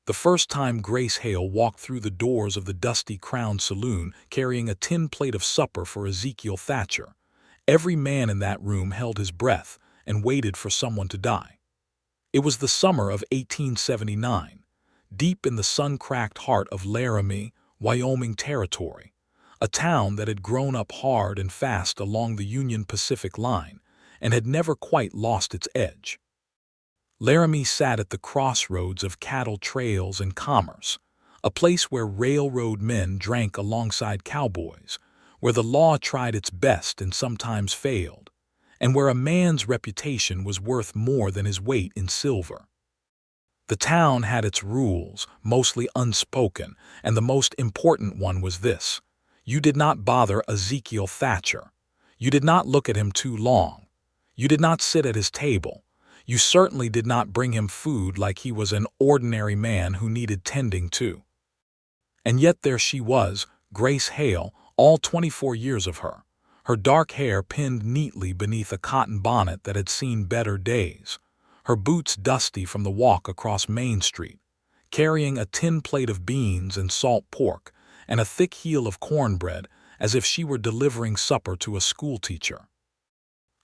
The first time Grace Hale walked through the doors of the dusty Crown Saloon carrying a tin plate of supper for Ezekiel Thatcher, every man in that room held his breath and waited for someone to die. It was the summer of 1879, deep in the sun-cracked heart of Laramie, Wyoming territory, a town that had grown up hard and fast along the Union Pacific line and had never quite lost its edge. Laramie sat at the crossroads of cattle trails and commerce, a place where railroad men drank alongside cowboys, where the law tried its best and sometimes failed, and where a man's reputation was worth more than his weight in silver. The town had its rules, mostly unspoken, and the most important one was this: you did not bother Ezekiel Thatcher. You did not look at him too long. You did not sit at his table. You certainly did not bring him food like he was an ordinary man who needed tending to. And yet there she was, Grace Hale, all 24 years of her, her dark hair pinned neatly beneath a cotton bonnet that had seen better days, her boots dusty from the walk across Main Street, carrying a tin plate of beans and salt pork and a thick heel of cornbread as if she were delivering supper to a schoolteacher.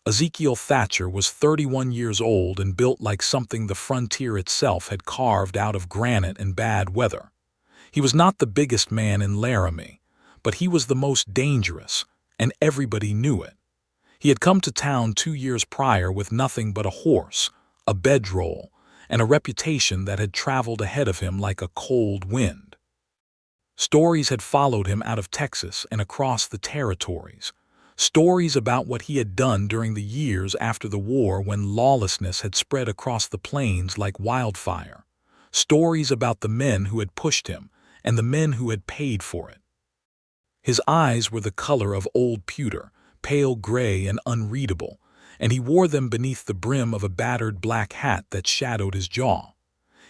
Ezekiel Thatcher was 31 years old and built like something the frontier itself had carved out of granite and bad weather. He was not the biggest man in Laramie, but he was the most dangerous, and everybody knew it. He had come to town 2 years prior with nothing but a horse, a bedroll, and a reputation that had traveled ahead of him like a cold wind. Stories had followed him out of Texas and across the territories. Stories about what he had done during the years after the war when lawlessness had spread across the plains like wildfire. Stories about the men who had pushed him and the men who had paid for it. His eyes were the color of old pewter, pale gray and unreadable, and he wore them beneath the brim of a battered black hat that shadowed his jaw.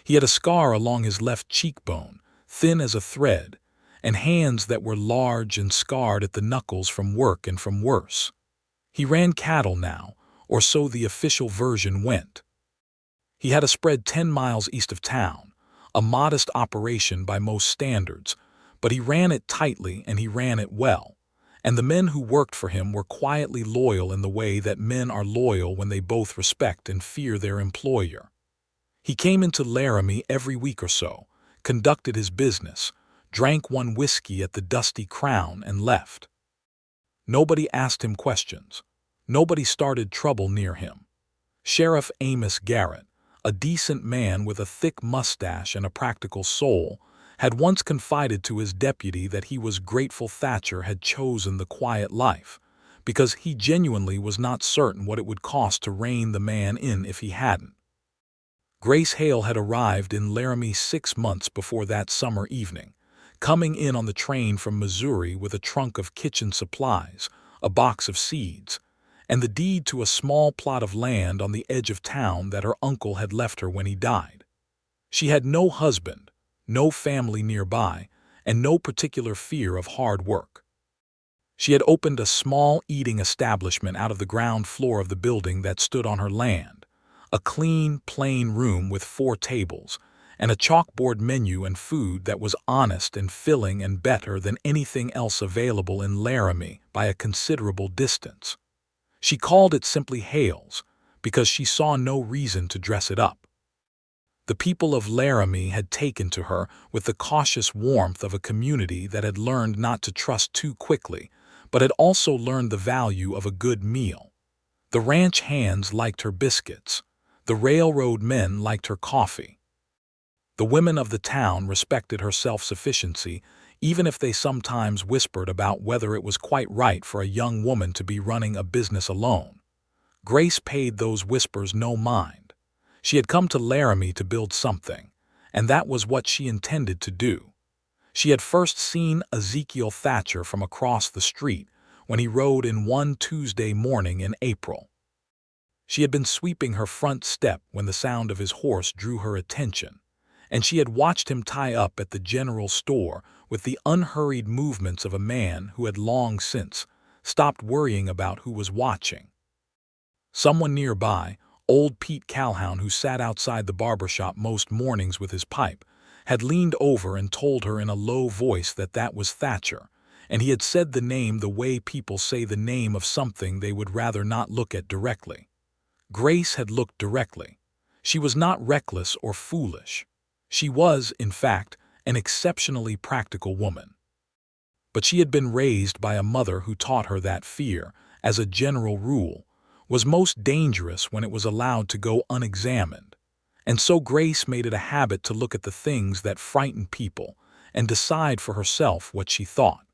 He had a scar along his left cheekbone, thin as a thread, and hands that were large and scarred at the knuckles from work and from worse. He ran cattle now, or so the official version went. He had a spread 10 miles east of town, a modest operation by most standards, but he ran it tightly and he ran it well, and the men who worked for him were quietly loyal in the way that men are loyal when they both respect and fear their employer. He came into Laramie every week or so, conducted his business, drank one whiskey at the Dusty Crown and left. Nobody asked him questions. Nobody started trouble near him. Sheriff Amos Garrett, a decent man with a thick mustache and a practical soul, had once confided to his deputy that he was grateful Thatcher had chosen the quiet life, because he genuinely was not certain what it would cost to rein the man in if he hadn't. Grace Hale had arrived in Laramie 6 months before that summer evening, coming in on the train from Missouri with a trunk of kitchen supplies, a box of seeds, and the deed to a small plot of land on the edge of town that her uncle had left her when he died. She had no husband, no family nearby, and no particular fear of hard work. She had opened a small eating establishment out of the ground floor of the building that stood on her land, a clean, plain room with 4 tables, and a chalkboard menu and food that was honest and filling and better than anything else available in Laramie by a considerable distance. She called it simply Hale's, because she saw no reason to dress it up. The people of Laramie had taken to her with the cautious warmth of a community that had learned not to trust too quickly, but had also learned the value of a good meal. The ranch hands liked her biscuits. The railroad men liked her coffee. The women of the town respected her self-sufficiency, even if they sometimes whispered about whether it was quite right for a young woman to be running a business alone. Grace paid those whispers no mind. She had come to Laramie to build something, and that was what she intended to do. She had first seen Ezekiel Thatcher from across the street when he rode in one Tuesday morning in April. She had been sweeping her front step when the sound of his horse drew her attention, and she had watched him tie up at the general store with the unhurried movements of a man who had long since stopped worrying about who was watching. Someone nearby, old Pete Calhoun, who sat outside the barber shop most mornings with his pipe, had leaned over and told her in a low voice that that was Thatcher, and he had said the name the way people say the name of something they would rather not look at directly. Grace had looked directly. She was not reckless or foolish. She was, in fact, an exceptionally practical woman. But she had been raised by a mother who taught her that fear, as a general rule, was most dangerous when it was allowed to go unexamined. And so Grace made it a habit to look at the things that frightened people and decide for herself what she thought.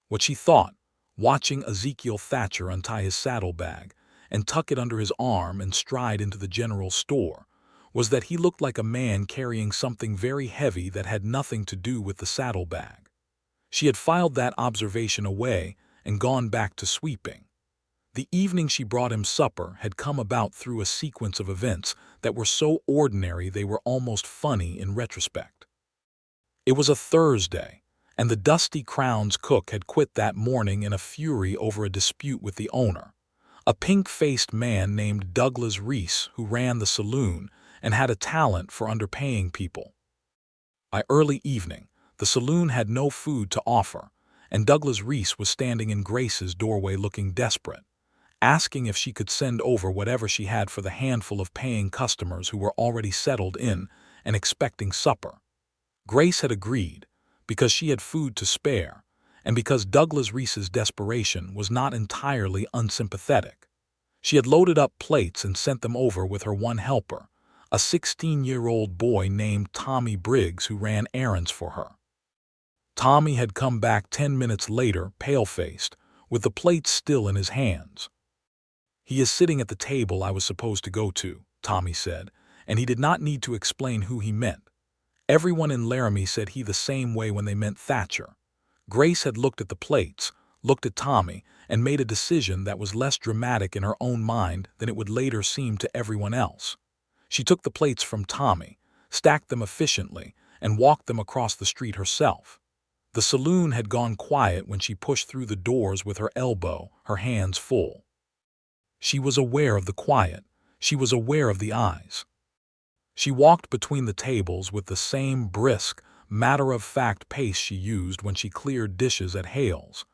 What she thought, watching Ezekiel Thatcher untie his saddlebag and tuck it under his arm and stride into the general store, was that he looked like a man carrying something very heavy that had nothing to do with the saddlebag. She had filed that observation away and gone back to sweeping. The evening she brought him supper had come about through a sequence of events that were so ordinary they were almost funny in retrospect. It was a Thursday, and the Dusty Crown's cook had quit that morning in a fury over a dispute with the owner, a pink-faced man named Douglas Reese who ran the saloon and had a talent for underpaying people. By early evening, the saloon had no food to offer, and Douglas Reese was standing in Grace's doorway looking desperate, asking if she could send over whatever she had for the handful of paying customers who were already settled in and expecting supper. Grace had agreed, because she had food to spare, and because Douglas Reese's desperation was not entirely unsympathetic. She had loaded up plates and sent them over with her one helper, a 16-year-old boy named Tommy Briggs who ran errands for her. Tommy had come back 10 minutes later, pale-faced, with the plates still in his hands. "He is sitting at the table I was supposed to go to," Tommy said, and he did not need to explain who he meant. Everyone in Laramie said he the same way when they meant Thatcher. Grace had looked at the plates, looked at Tommy, and made a decision that was less dramatic in her own mind than it would later seem to everyone else. She took the plates from Tommy, stacked them efficiently, and walked them across the street herself. The saloon had gone quiet when she pushed through the doors with her elbow, her hands full. She was aware of the quiet. She was aware of the eyes. She walked between the tables with the same brisk, matter-of-fact pace she used when she cleared dishes at Hale's,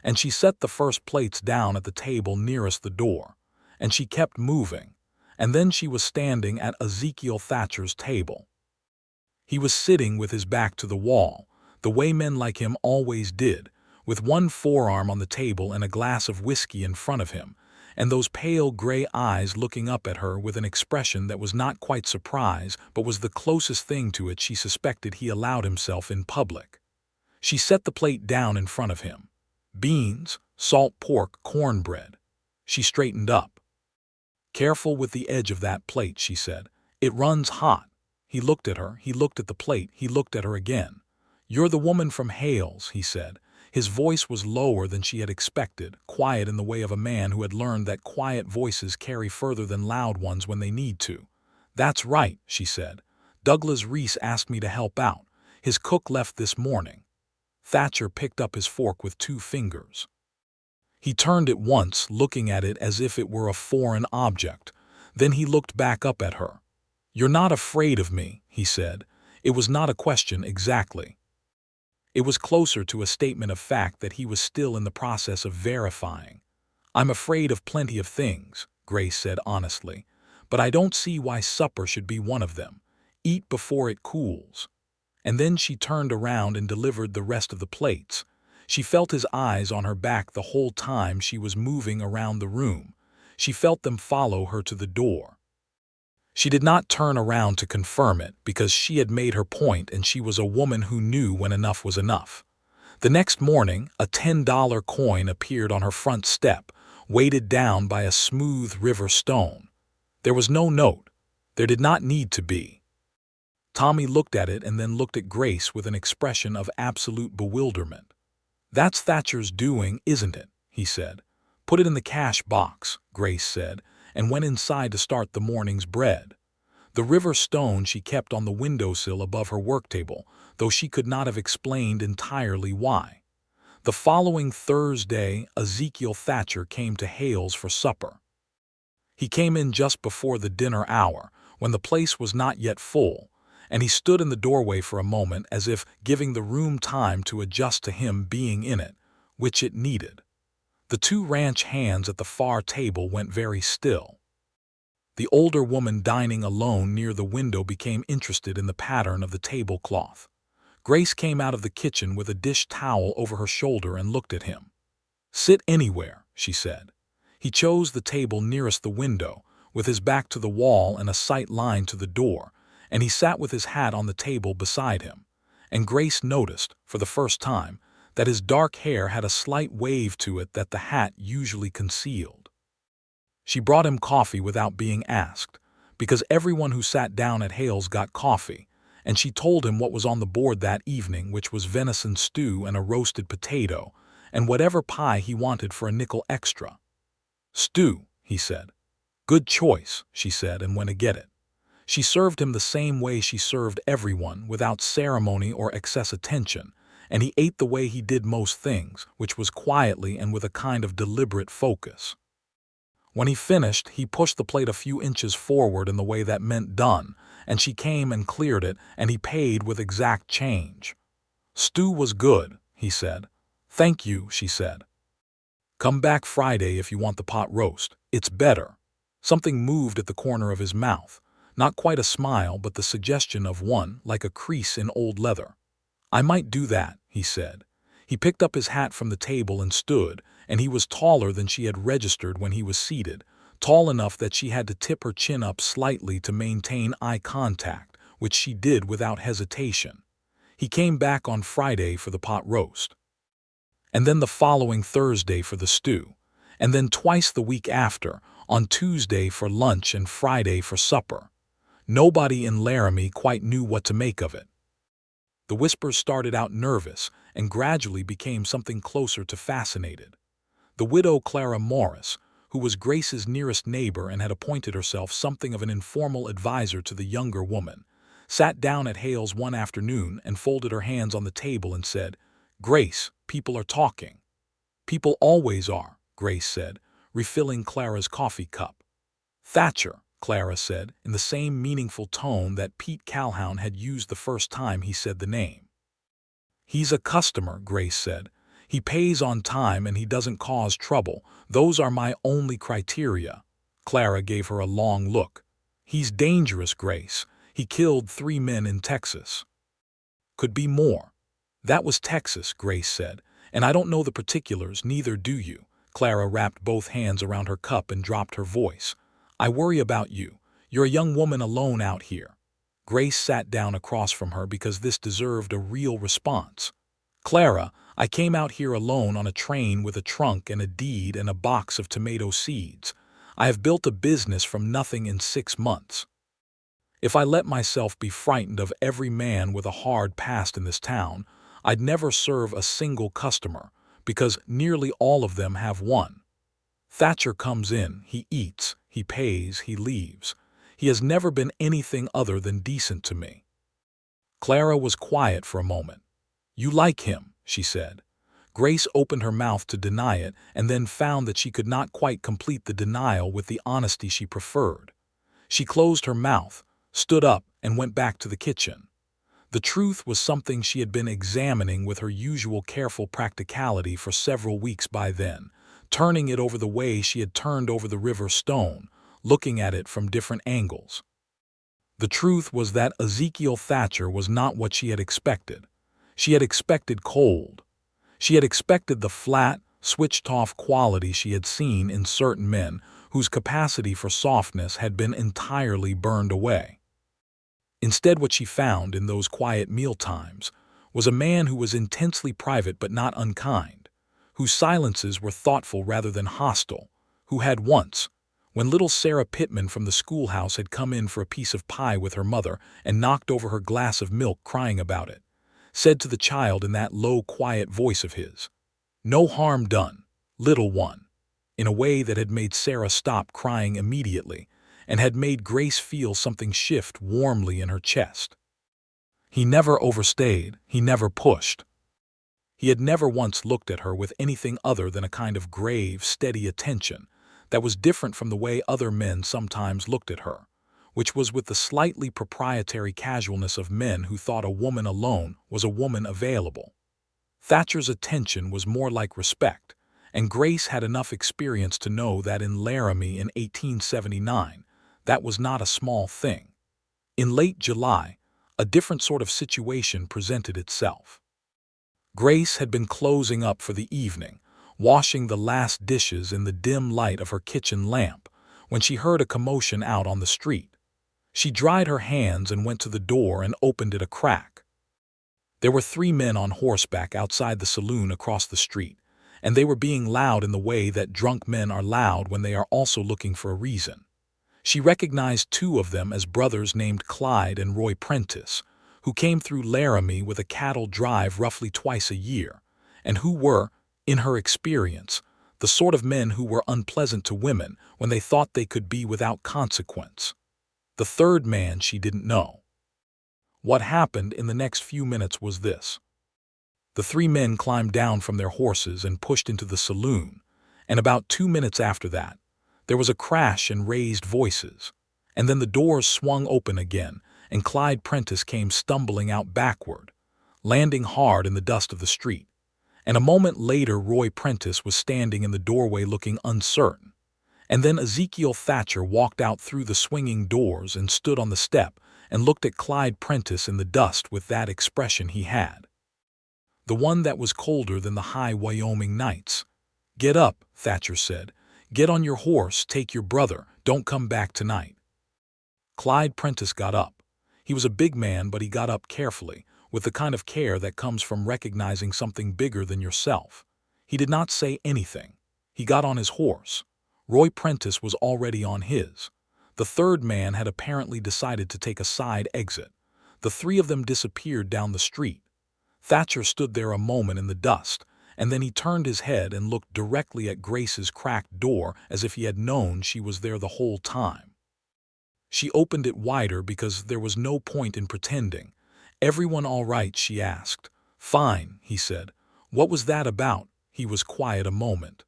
and she set the first plates down at the table nearest the door, and she kept moving, and then she was standing at Ezekiel Thatcher's table. He was sitting with his back to the wall, the way men like him always did, with one forearm on the table and a glass of whiskey in front of him, and those pale gray eyes looking up at her with an expression that was not quite surprise but was the closest thing to it she suspected he allowed himself in public. She set the plate down in front of him. Beans, salt pork, cornbread. She straightened up. "Careful with the edge of that plate," she said. "It runs hot." He looked at her, he looked at the plate, he looked at her again. "You're the woman from Hale's," he said. His voice was lower than she had expected, quiet in the way of a man who had learned that quiet voices carry further than loud ones when they need to. "That's right," she said. "Douglas Reese asked me to help out. His cook left this morning." Thatcher picked up his fork with 2 fingers. He turned it once, looking at it as if it were a foreign object. Then he looked back up at her. "You're not afraid of me," he said. It was not a question exactly. It was closer to a statement of fact that he was still in the process of verifying. "I'm afraid of plenty of things," Grace said honestly, "but I don't see why supper should be one of them. Eat before it cools." And then she turned around and delivered the rest of the plates. She felt his eyes on her back the whole time she was moving around the room. She felt them follow her to the door. She did not turn around to confirm it because she had made her point and she was a woman who knew when enough was enough. The next morning, a $10 coin appeared on her front step, weighted down by a smooth river stone. There was no note. There did not need to be. Tommy looked at it and then looked at Grace with an expression of absolute bewilderment. "That's Thatcher's doing, isn't it?" he said. "Put it in the cash box," Grace said, and went inside to start the morning's bread. The river stone she kept on the windowsill above her work table, though she could not have explained entirely why. The following Thursday, Ezekiel Thatcher came to Hale's for supper. He came in just before the dinner hour, when the place was not yet full, and he stood in the doorway for a moment as if giving the room time to adjust to him being in it, which it needed. The two ranch hands at the far table went very still. The older woman dining alone near the window became interested in the pattern of the tablecloth. Grace came out of the kitchen with a dish towel over her shoulder and looked at him. "Sit anywhere," she said. He chose the table nearest the window, with his back to the wall and a sight line to the door, and he sat with his hat on the table beside him. And Grace noticed, for the first time, that his dark hair had a slight wave to it that the hat usually concealed. She brought him coffee without being asked, because everyone who sat down at Hale's got coffee, and she told him what was on the board that evening, which was venison stew and a roasted potato, and whatever pie he wanted for a nickel extra. "Stew," he said. "Good choice," she said, and went to get it. She served him the same way she served everyone, without ceremony or excess attention, and he ate the way he did most things, which was quietly and with a kind of deliberate focus. When he finished, he pushed the plate a few inches forward in the way that meant done, and she came and cleared it, and he paid with exact change. "Stew was good," he said. "Thank you," she said. "Come back Friday if you want the pot roast. It's better." Something moved at the corner of his mouth, not quite a smile, but the suggestion of one, like a crease in old leather. "I might do that," he said. He picked up his hat from the table and stood, and he was taller than she had registered when he was seated, tall enough that she had to tip her chin up slightly to maintain eye contact, which she did without hesitation. He came back on Friday for the pot roast, and then the following Thursday for the stew, and then twice the week after, on Tuesday for lunch and Friday for supper. Nobody in Laramie quite knew what to make of it. The whispers started out nervous and gradually became something closer to fascinated. The widow Clara Morris, who was Grace's nearest neighbor and had appointed herself something of an informal advisor to the younger woman, sat down at Hale's one afternoon and folded her hands on the table and said, "Grace, people are talking." "People always are," Grace said, refilling Clara's coffee cup. "Thatcher," Clara said, in the same meaningful tone that Pete Calhoun had used the first time he said the name. "He's a customer," Grace said. "He pays on time and he doesn't cause trouble. Those are my only criteria." Clara gave her a long look. "He's dangerous, Grace. He killed 3 men in Texas." "Could be more." "That was Texas," Grace said, "and I don't know the particulars, neither do you." Clara wrapped both hands around her cup and dropped her voice. "I worry about you. You're a young woman alone out here." Grace sat down across from her because this deserved a real response. "Clara, I came out here alone on a train with a trunk and a deed and a box of tomato seeds. I have built a business from nothing in 6 months. If I let myself be frightened of every man with a hard past in this town, I'd never serve a single customer, because nearly all of them have one. Thatcher comes in, he eats, he pays, he leaves. He has never been anything other than decent to me." Clara was quiet for a moment. "You like him," she said. Grace opened her mouth to deny it and then found that she could not quite complete the denial with the honesty she preferred. She closed her mouth, stood up, and went back to the kitchen. The truth was something she had been examining with her usual careful practicality for several weeks by then, turning it over the way she had turned over the river stone, looking at it from different angles. The truth was that Ezekiel Thatcher was not what she had expected. She had expected cold. She had expected the flat, switched-off quality she had seen in certain men whose capacity for softness had been entirely burned away. Instead, what she found in those quiet mealtimes was a man who was intensely private but not unkind, whose silences were thoughtful rather than hostile, who had once, when little Sarah Pittman from the schoolhouse had come in for a piece of pie with her mother and knocked over her glass of milk crying about it, said to the child in that low, quiet voice of his, "No harm done, little one," in a way that had made Sarah stop crying immediately and had made Grace feel something shift warmly in her chest. He never overstayed, he never pushed. He had never once looked at her with anything other than a kind of grave, steady attention that was different from the way other men sometimes looked at her, which was with the slightly proprietary casualness of men who thought a woman alone was a woman available. Thatcher's attention was more like respect, and Grace had enough experience to know that in Laramie in 1879, that was not a small thing. In late July, a different sort of situation presented itself. Grace had been closing up for the evening, washing the last dishes in the dim light of her kitchen lamp, when she heard a commotion out on the street. She dried her hands and went to the door and opened it a crack. There were 3 men on horseback outside the saloon across the street, and they were being loud in the way that drunk men are loud when they are also looking for a reason. She recognized 2 of them as brothers named Clyde and Roy Prentice, who came through Laramie with a cattle drive roughly twice a year, and who were, in her experience, the sort of men who were unpleasant to women when they thought they could be without consequence. The third man she didn't know. What happened in the next few minutes was this. The 3 men climbed down from their horses and pushed into the saloon, and about 2 minutes after that, there was a crash and raised voices, and then the doors swung open again, and Clyde Prentice came stumbling out backward, landing hard in the dust of the street. And a moment later Roy Prentice was standing in the doorway looking uncertain. And then Ezekiel Thatcher walked out through the swinging doors and stood on the step and looked at Clyde Prentice in the dust with that expression he had. The one that was colder than the high Wyoming nights. "Get up," Thatcher said. "Get on your horse, take your brother, don't come back tonight." Clyde Prentice got up. He was a big man, but he got up carefully, with the kind of care that comes from recognizing something bigger than yourself. He did not say anything. He got on his horse. Roy Prentice was already on his. The third man had apparently decided to take a side exit. The 3 of them disappeared down the street. Thatcher stood there a moment in the dust, and then he turned his head and looked directly at Grace's cracked door as if he had known she was there the whole time. She opened it wider because there was no point in pretending. "Everyone all right?" she asked. "Fine," he said. "What was that about?" He was quiet a moment.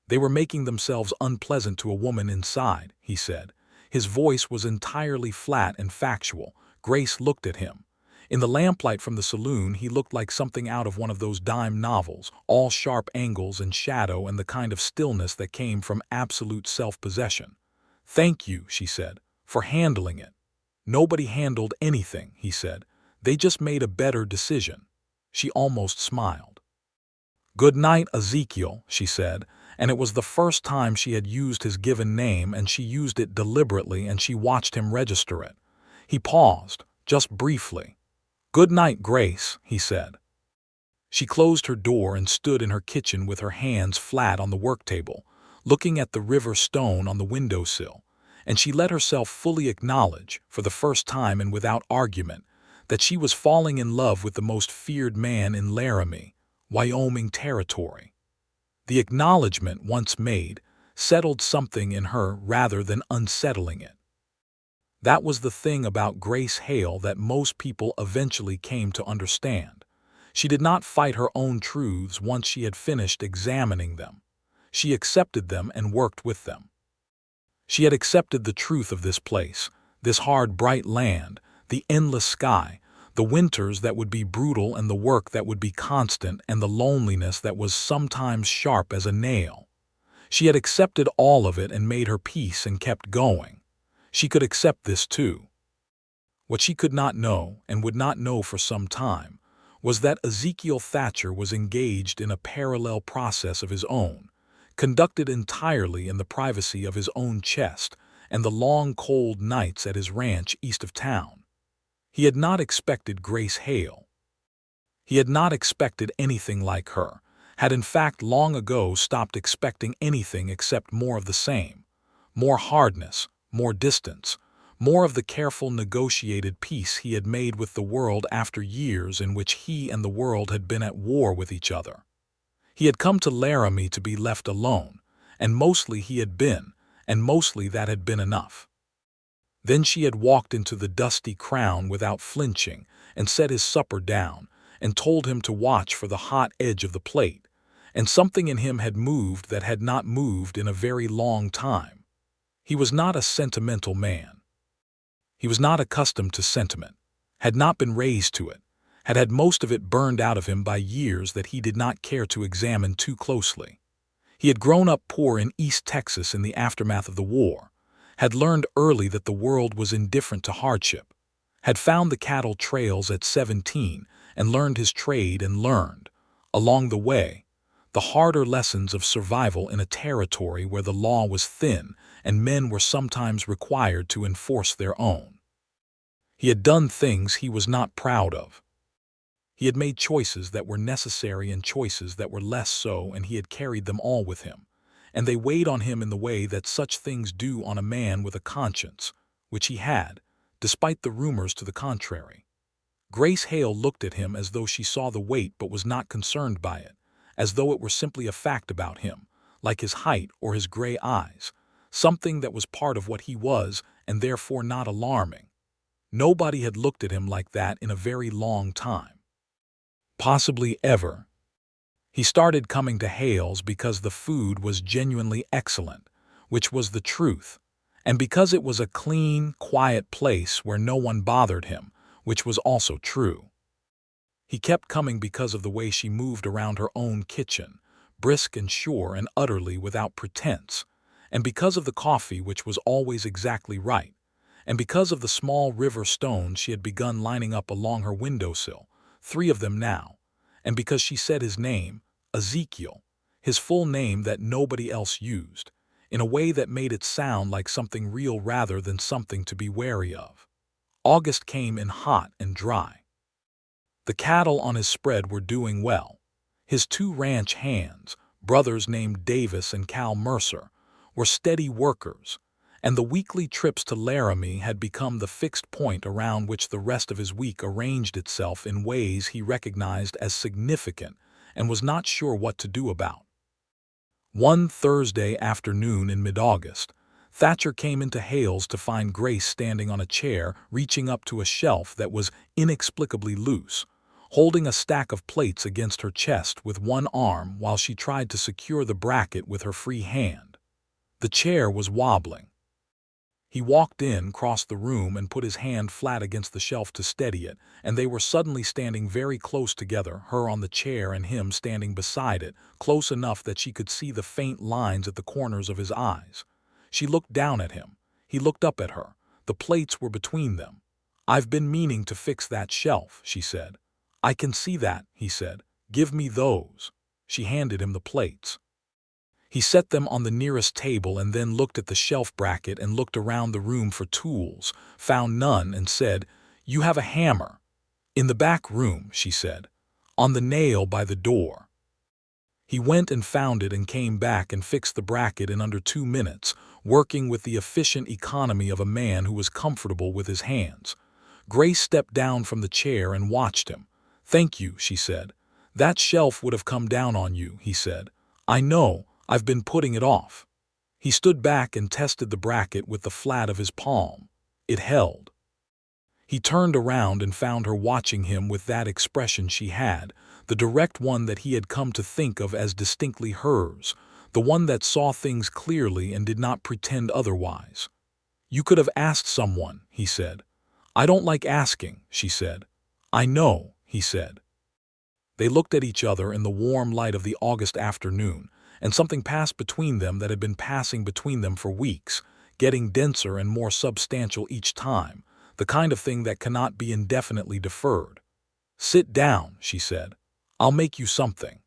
"They were making themselves unpleasant to a woman inside," he said. His voice was entirely flat and factual. Grace looked at him. In the lamplight from the saloon he looked like something out of one of those dime novels, all sharp angles and shadow and the kind of stillness that came from absolute self-possession. "Thank you," she said, "for handling it." "Nobody handled anything," he said. "They just made a better decision." She almost smiled. "Good night, Ezekiel," she said, and it was the first time she had used his given name, and she used it deliberately, and she watched him register it. He paused, just briefly. "Good night, Grace," he said. She closed her door and stood in her kitchen with her hands flat on the work table, looking at the river stone on the windowsill, and she let herself fully acknowledge, for the first time and without argument, that she was falling in love with the most feared man in Laramie, Wyoming territory. The acknowledgement, once made, settled something in her rather than unsettling it. That was the thing about Grace Hale that most people eventually came to understand. She did not fight her own truths once she had finished examining them. She accepted them and worked with them. She had accepted the truth of this place, this hard, bright land, the endless sky, the winters that would be brutal and the work that would be constant and the loneliness that was sometimes sharp as a nail. She had accepted all of it and made her peace and kept going. She could accept this too. What she could not know, and would not know for some time, was that Ezekiel Thatcher was engaged in a parallel process of his own, conducted entirely in the privacy of his own chest and the long cold nights at his ranch east of town. He had not expected Grace Hale. He had not expected anything like her, had in fact long ago stopped expecting anything except more of the same, more hardness, more distance, more of the careful negotiated peace he had made with the world after years in which he and the world had been at war with each other. He had come to Laramie to be left alone, and mostly he had been, and mostly that had been enough. Then she had walked into the dusty crown without flinching and set his supper down and told him to watch for the hot edge of the plate, and something in him had moved that had not moved in a very long time. He was not a sentimental man. He was not accustomed to sentiment, had not been raised to it, had had most of it burned out of him by years that he did not care to examine too closely. He had grown up poor in East Texas in the aftermath of the war, had learned early that the world was indifferent to hardship, had found the cattle trails at 17 and learned his trade and learned, along the way, the harder lessons of survival in a territory where the law was thin and men were sometimes required to enforce their own. He had done things he was not proud of. He had made choices that were necessary and choices that were less so, and he had carried them all with him, and they weighed on him in the way that such things do on a man with a conscience, which he had, despite the rumors to the contrary. Grace Hale looked at him as though she saw the weight but was not concerned by it, as though it were simply a fact about him, like his height or his gray eyes, something that was part of what he was and therefore not alarming. Nobody had looked at him like that in a very long time. Possibly ever. He started coming to Hale's because the food was genuinely excellent, which was the truth, and because it was a clean, quiet place where no one bothered him, which was also true. He kept coming because of the way she moved around her own kitchen, brisk and sure and utterly without pretense, and because of the coffee which was always exactly right, and because of the small river stones she had begun lining up along her windowsill, 3 of them now, and because she said his name, Ezekiel, his full name that nobody else used, in a way that made it sound like something real rather than something to be wary of. August came in hot and dry. The cattle on his spread were doing well. His 2 ranch hands, brothers named Davis and Cal Mercer, were steady workers, and the weekly trips to Laramie had become the fixed point around which the rest of his week arranged itself in ways he recognized as significant and was not sure what to do about. One Thursday afternoon in mid-August, Thatcher came into Hale's to find Grace standing on a chair reaching up to a shelf that was inexplicably loose, holding a stack of plates against her chest with one arm while she tried to secure the bracket with her free hand. The chair was wobbling. He walked in, crossed the room, and put his hand flat against the shelf to steady it, and they were suddenly standing very close together, her on the chair and him standing beside it, close enough that she could see the faint lines at the corners of his eyes. She looked down at him. He looked up at her. The plates were between them. "I've been meaning to fix that shelf," she said. "I can see that," he said. "Give me those." She handed him the plates. He set them on the nearest table and then looked at the shelf bracket and looked around the room for tools, found none, and said, "You have a hammer." "In the back room," she said. "On the nail by the door." He went and found it and came back and fixed the bracket in under 2 minutes, working with the efficient economy of a man who was comfortable with his hands. Grace stepped down from the chair and watched him. "Thank you," she said. "That shelf would have come down on you," he said. "I know. I've been putting it off." He stood back and tested the bracket with the flat of his palm. It held. He turned around and found her watching him with that expression she had, the direct one that he had come to think of as distinctly hers, the one that saw things clearly and did not pretend otherwise. "You could have asked someone," he said. "I don't like asking," she said. "I know," he said. They looked at each other in the warm light of the August afternoon, and something passed between them that had been passing between them for weeks, getting denser and more substantial each time, the kind of thing that cannot be indefinitely deferred. "Sit down," she said. "I'll make you something."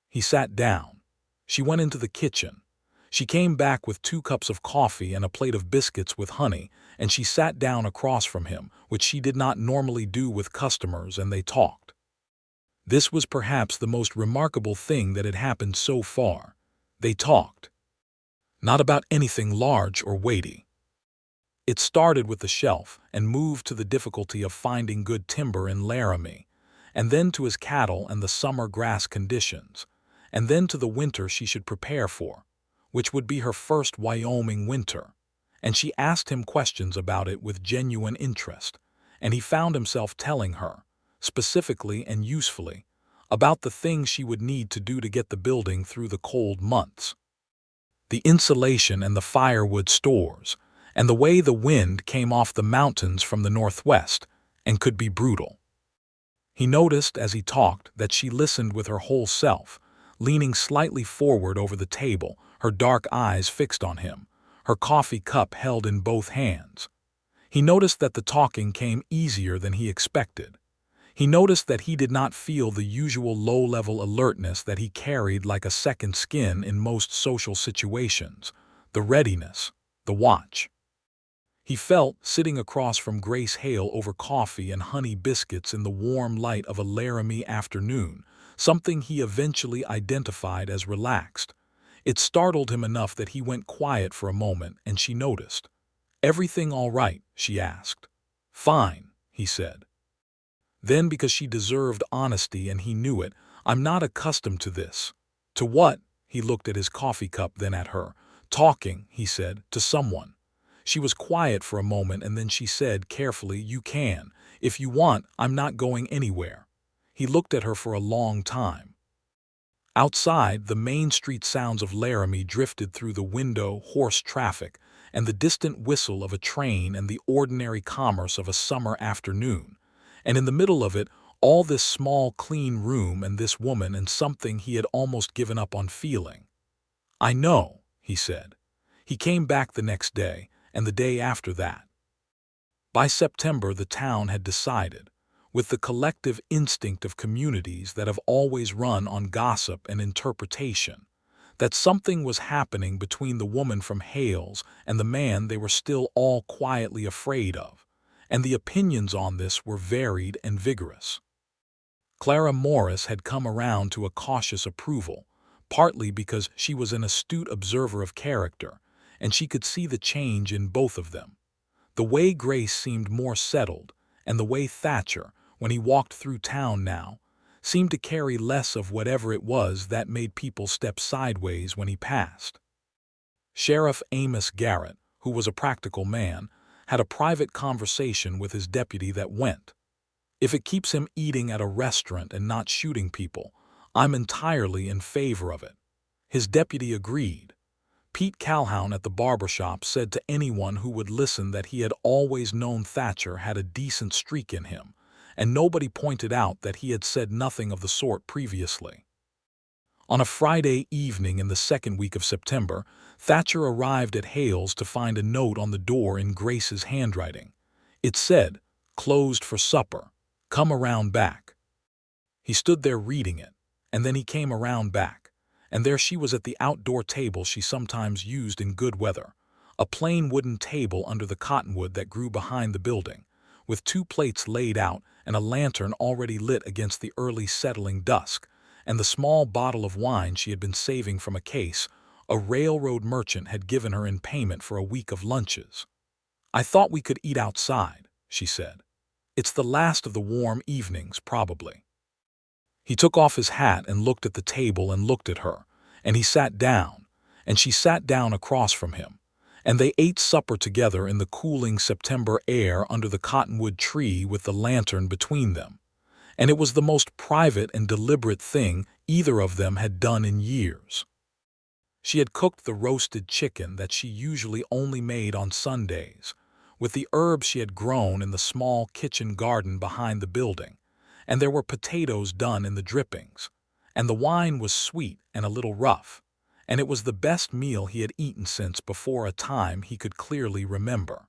He sat down. She went into the kitchen. She came back with 2 cups of coffee and a plate of biscuits with honey, and she sat down across from him, which she did not normally do with customers, and they talked. This was perhaps the most remarkable thing that had happened so far. They talked. Not about anything large or weighty. It started with the shelf and moved to the difficulty of finding good timber in Laramie, and then to his cattle and the summer grass conditions, and then to the winter she should prepare for, which would be her first Wyoming winter, and she asked him questions about it with genuine interest, and he found himself telling her, specifically and usefully, about the things she would need to do to get the building through the cold months. The insulation and the firewood stores, and the way the wind came off the mountains from the northwest and could be brutal. He noticed as he talked that she listened with her whole self, leaning slightly forward over the table, her dark eyes fixed on him, her coffee cup held in both hands. He noticed that the talking came easier than he expected. He noticed that he did not feel the usual low-level alertness that he carried like a second skin in most social situations, the readiness, the watch. He felt, sitting across from Grace Hale over coffee and honey biscuits in the warm light of a Laramie afternoon, something he eventually identified as relaxed. It startled him enough that he went quiet for a moment, and she noticed. "Everything all right?" she asked. "Fine," he said. Then, because she deserved honesty and he knew it, "I'm not accustomed to this." "To what?" He looked at his coffee cup, then at her. "Talking," he said, "to someone." She was quiet for a moment, and then she said carefully, "You can. If you want, I'm not going anywhere." He looked at her for a long time. Outside, the main street sounds of Laramie drifted through the window, horse traffic, and the distant whistle of a train and the ordinary commerce of a summer afternoon. And in the middle of it, all this small, clean room and this woman and something he had almost given up on feeling. "I know," he said. He came back the next day, and the day after that. By September, the town had decided, with the collective instinct of communities that have always run on gossip and interpretation, that something was happening between the woman from Hale's and the man they were still all quietly afraid of, and the opinions on this were varied and vigorous. Clara Morris had come around to a cautious approval, partly because she was an astute observer of character, and she could see the change in both of them. The way Grace seemed more settled, and the way Thatcher, when he walked through town now, seemed to carry less of whatever it was that made people step sideways when he passed. Sheriff Amos Garrett, who was a practical man, had a private conversation with his deputy that went, "If it keeps him eating at a restaurant and not shooting people, I'm entirely in favor of it." His deputy agreed. Pete Calhoun at the barbershop said to anyone who would listen that he had always known Thatcher had a decent streak in him, and nobody pointed out that he had said nothing of the sort previously. On a Friday evening in the second week of September, Thatcher arrived at Hale's to find a note on the door in Grace's handwriting. It said, "Closed for supper. Come around back." He stood there reading it, and then he came around back, and there she was at the outdoor table she sometimes used in good weather, a plain wooden table under the cottonwood that grew behind the building, with 2 plates laid out and a lantern already lit against the early settling dusk, and the small bottle of wine she had been saving from a case a railroad merchant had given her in payment for a week of lunches. "I thought we could eat outside," she said. "It's the last of the warm evenings, probably." He took off his hat and looked at the table and looked at her, and he sat down, and she sat down across from him, and they ate supper together in the cooling September air under the cottonwood tree with the lantern between them, and it was the most private and deliberate thing either of them had done in years. She had cooked the roasted chicken that she usually only made on Sundays, with the herbs she had grown in the small kitchen garden behind the building, and there were potatoes done in the drippings, and the wine was sweet and a little rough, and it was the best meal he had eaten since before a time he could clearly remember.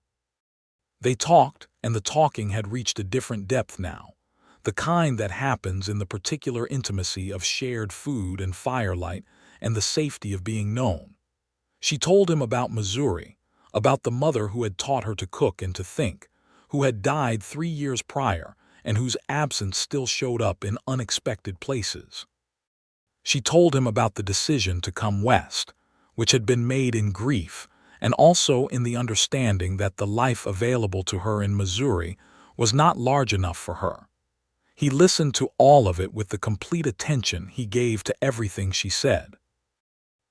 They talked, and the talking had reached a different depth now, the kind that happens in the particular intimacy of shared food and firelight and the safety of being known. She told him about Missouri, about the mother who had taught her to cook and to think, who had died 3 years prior and whose absence still showed up in unexpected places. She told him about the decision to come west, which had been made in grief, and also in the understanding that the life available to her in Missouri was not large enough for her. He listened to all of it with the complete attention he gave to everything she said.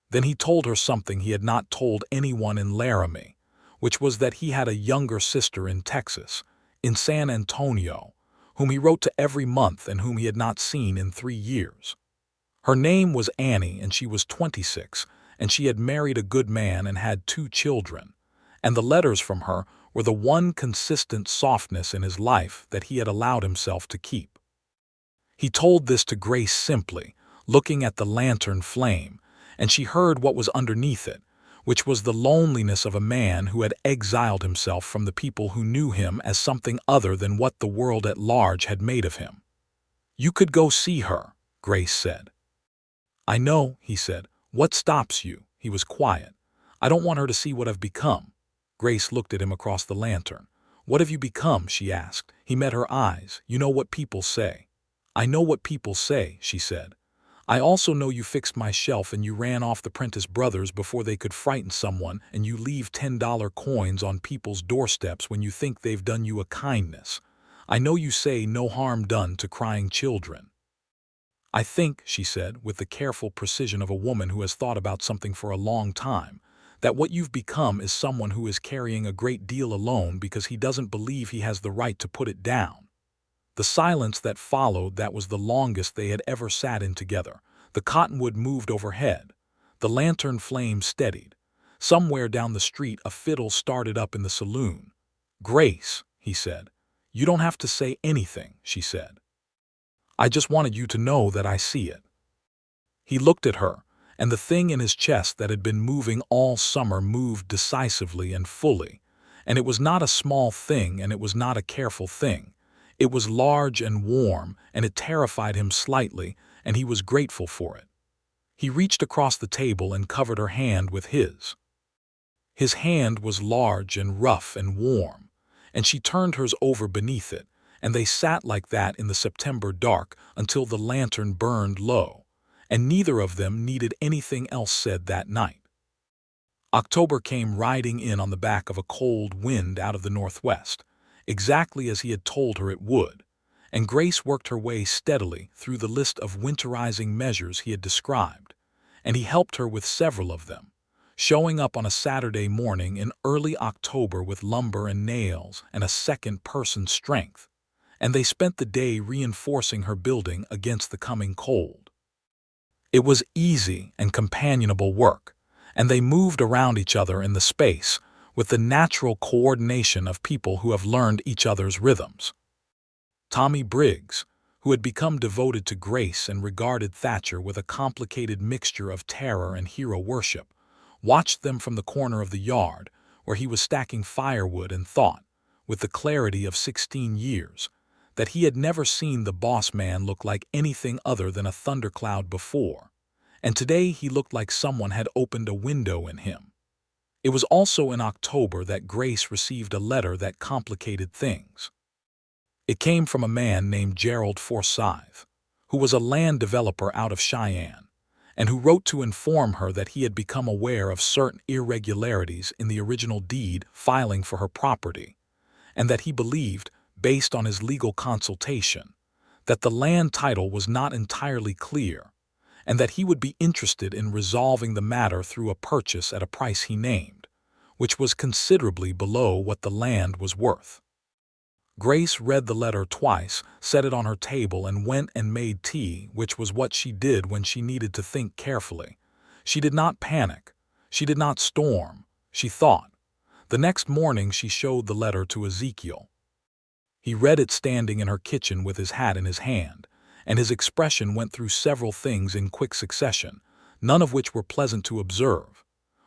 Then he told her something he had not told anyone in Laramie, which was that he had a younger sister in Texas, in San Antonio, whom he wrote to every month and whom he had not seen in 3 years. Her name was Annie, and she was 26, and she had married a good man and had 2 children, and the letters from her were the one consistent softness in his life that he had allowed himself to keep. He told this to Grace simply, looking at the lantern flame, and she heard what was underneath it, which was the loneliness of a man who had exiled himself from the people who knew him as something other than what the world at large had made of him. "You could go see her," Grace said. "I know," he said. "What stops you?" He was quiet. "I don't want her to see what I've become." Grace looked at him across the lantern. "What have you become?" she asked. He met her eyes. "You know what people say." "I know what people say," she said. "I also know you fixed my shelf and you ran off the Prentice brothers before they could frighten someone, and you leave $10 coins on people's doorsteps when you think they've done you a kindness. I know you say no harm done to crying children." "I think," she said, with the careful precision of a woman who has thought about something for a long time, "that what you've become is someone who is carrying a great deal alone because he doesn't believe he has the right to put it down." The silence that followed that was the longest they had ever sat in together. The cottonwood moved overhead. The lantern flame steadied. Somewhere down the street a fiddle started up in the saloon. "Grace," he said. "You don't have to say anything," she said. "I just wanted you to know that I see it." He looked at her, and the thing in his chest that had been moving all summer moved decisively and fully. And it was not a small thing, and it was not a careful thing. It was large and warm, and it terrified him slightly, and he was grateful for it. He reached across the table and covered her hand with his. His hand was large and rough and warm, and she turned hers over beneath it, and they sat like that in the September dark until the lantern burned low, and neither of them needed anything else said that night. October came riding in on the back of a cold wind out of the northwest, exactly as he had told her it would, and Grace worked her way steadily through the list of winterizing measures he had described, and he helped her with several of them, showing up on a Saturday morning in early October with lumber and nails and a second-person strength, and they spent the day reinforcing her building against the coming cold. It was easy and companionable work, and they moved around each other in the space with the natural coordination of people who have learned each other's rhythms. Tommy Briggs, who had become devoted to Grace and regarded Thatcher with a complicated mixture of terror and hero worship, watched them from the corner of the yard, where he was stacking firewood, and thought, with the clarity of 16 years, that he had never seen the boss man look like anything other than a thundercloud before, and today he looked like someone had opened a window in him. It was also in October that Grace received a letter that complicated things. It came from a man named Gerald Forsyth, who was a land developer out of Cheyenne, and who wrote to inform her that he had become aware of certain irregularities in the original deed filing for her property, and that he believed, based on his legal consultation, that the land title was not entirely clear, and that he would be interested in resolving the matter through a purchase at a price he named, which was considerably below what the land was worth. Grace read the letter twice, set it on her table, and went and made tea, which was what she did when she needed to think carefully. She did not panic. She did not storm. She thought. The next morning she showed the letter to Ezekiel. He read it standing in her kitchen with his hat in his hand, and his expression went through several things in quick succession, none of which were pleasant to observe.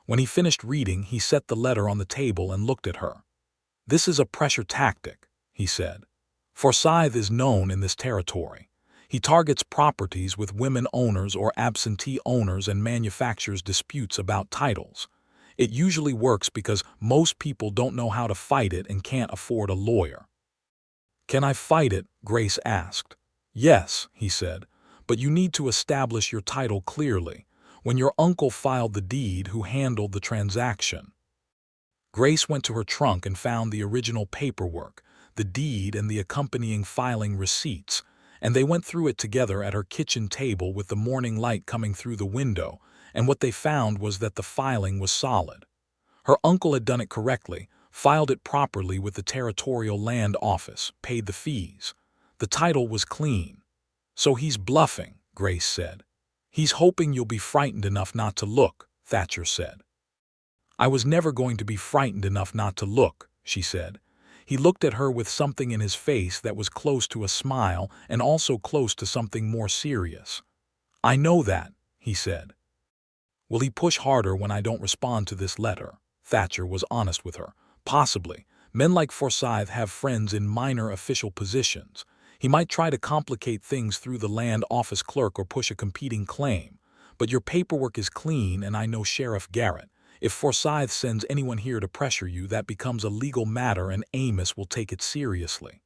When he finished reading, he set the letter on the table and looked at her. "This is a pressure tactic," he said. "Forsyth is known in this territory. He targets properties with women owners or absentee owners and manufactures disputes about titles. It usually works because most people don't know how to fight it and can't afford a lawyer." "Can I fight it?" Grace asked. "Yes," he said, "but you need to establish your title clearly. When your uncle filed the deed, who handled the transaction?" Grace went to her trunk and found the original paperwork, the deed and the accompanying filing receipts, and they went through it together at her kitchen table with the morning light coming through the window, and what they found was that the filing was solid. Her uncle had done it correctly, filed it properly with the Territorial Land Office, paid the fees. The title was clean. "So he's bluffing," Grace said. "He's hoping you'll be frightened enough not to look," Thatcher said. I was never going to be frightened enough not to look, she said. He looked at her with something in his face that was close to a smile and also close to something more serious. I know that, he said. Will he push harder when I don't respond to this letter? Thatcher was honest with her. Possibly. Men like Forsyth have friends in minor official positions. He might try to complicate things through the land office clerk or push a competing claim. But your paperwork is clean, and I know Sheriff Garrett. If Forsyth sends anyone here to pressure you, that becomes a legal matter, and Amos will take it seriously.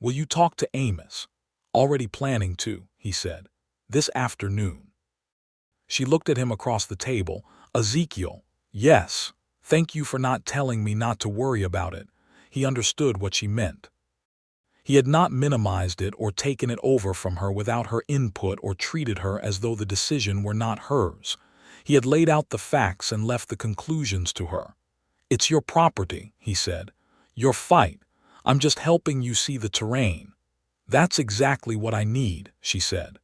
Will you talk to Amos? Already planning to, he said. This afternoon. She looked at him across the table. Ezekiel. Yes. Thank you for not telling me not to worry about it. He understood what she meant. He had not minimized it or taken it over from her without her input or treated her as though the decision were not hers. He had laid out the facts and left the conclusions to her. It's your property, he said. Your fight. I'm just helping you see the terrain. That's exactly what I need, she said.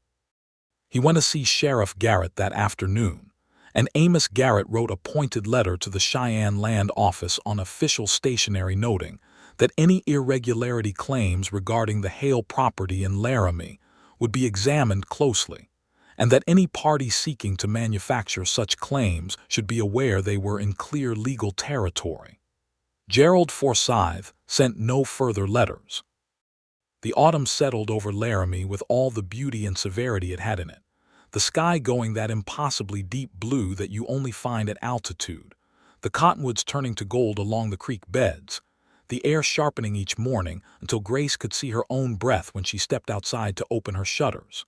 He went to see Sheriff Garrett that afternoon, and Amos Garrett wrote a pointed letter to the Cheyenne Land Office on official stationery noting that any irregularity claims regarding the Hale property in Laramie would be examined closely, and that any party seeking to manufacture such claims should be aware they were in clear legal territory. Gerald Forsyth sent no further letters. The autumn settled over Laramie with all the beauty and severity it had in it, the sky going that impossibly deep blue that you only find at altitude, the cottonwoods turning to gold along the creek beds, the air sharpening each morning until Grace could see her own breath when she stepped outside to open her shutters.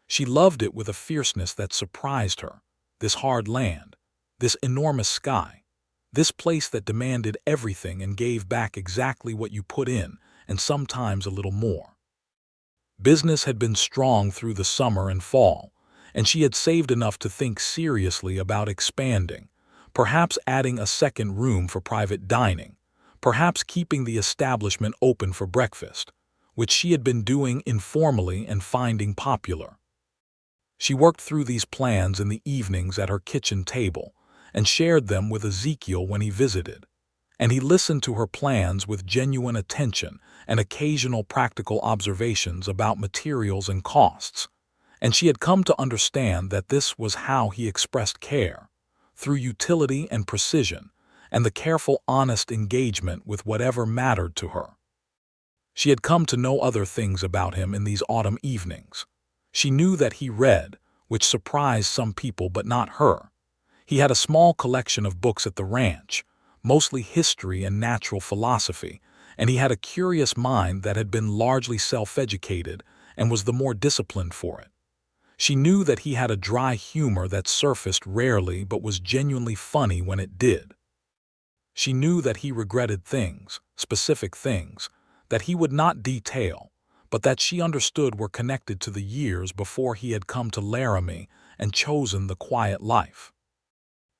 She loved it with a fierceness that surprised her, this hard land, this enormous sky, this place that demanded everything and gave back exactly what you put in, and sometimes a little more. Business had been strong through the summer and fall, and she had saved enough to think seriously about expanding, perhaps adding a second room for private dining, perhaps keeping the establishment open for breakfast, which she had been doing informally and finding popular. She worked through these plans in the evenings at her kitchen table and shared them with Ezekiel when he visited, and he listened to her plans with genuine attention and occasional practical observations about materials and costs, and she had come to understand that this was how he expressed care, through utility and precision, and the careful, honest engagement with whatever mattered to her. She had come to know other things about him in these autumn evenings. She knew that he read, which surprised some people but not her. He had a small collection of books at the ranch, mostly history and natural philosophy, and he had a curious mind that had been largely self-educated and was the more disciplined for it. She knew that he had a dry humor that surfaced rarely but was genuinely funny when it did. She knew that he regretted things, specific things, that he would not detail, but that she understood were connected to the years before he had come to Laramie and chosen the quiet life.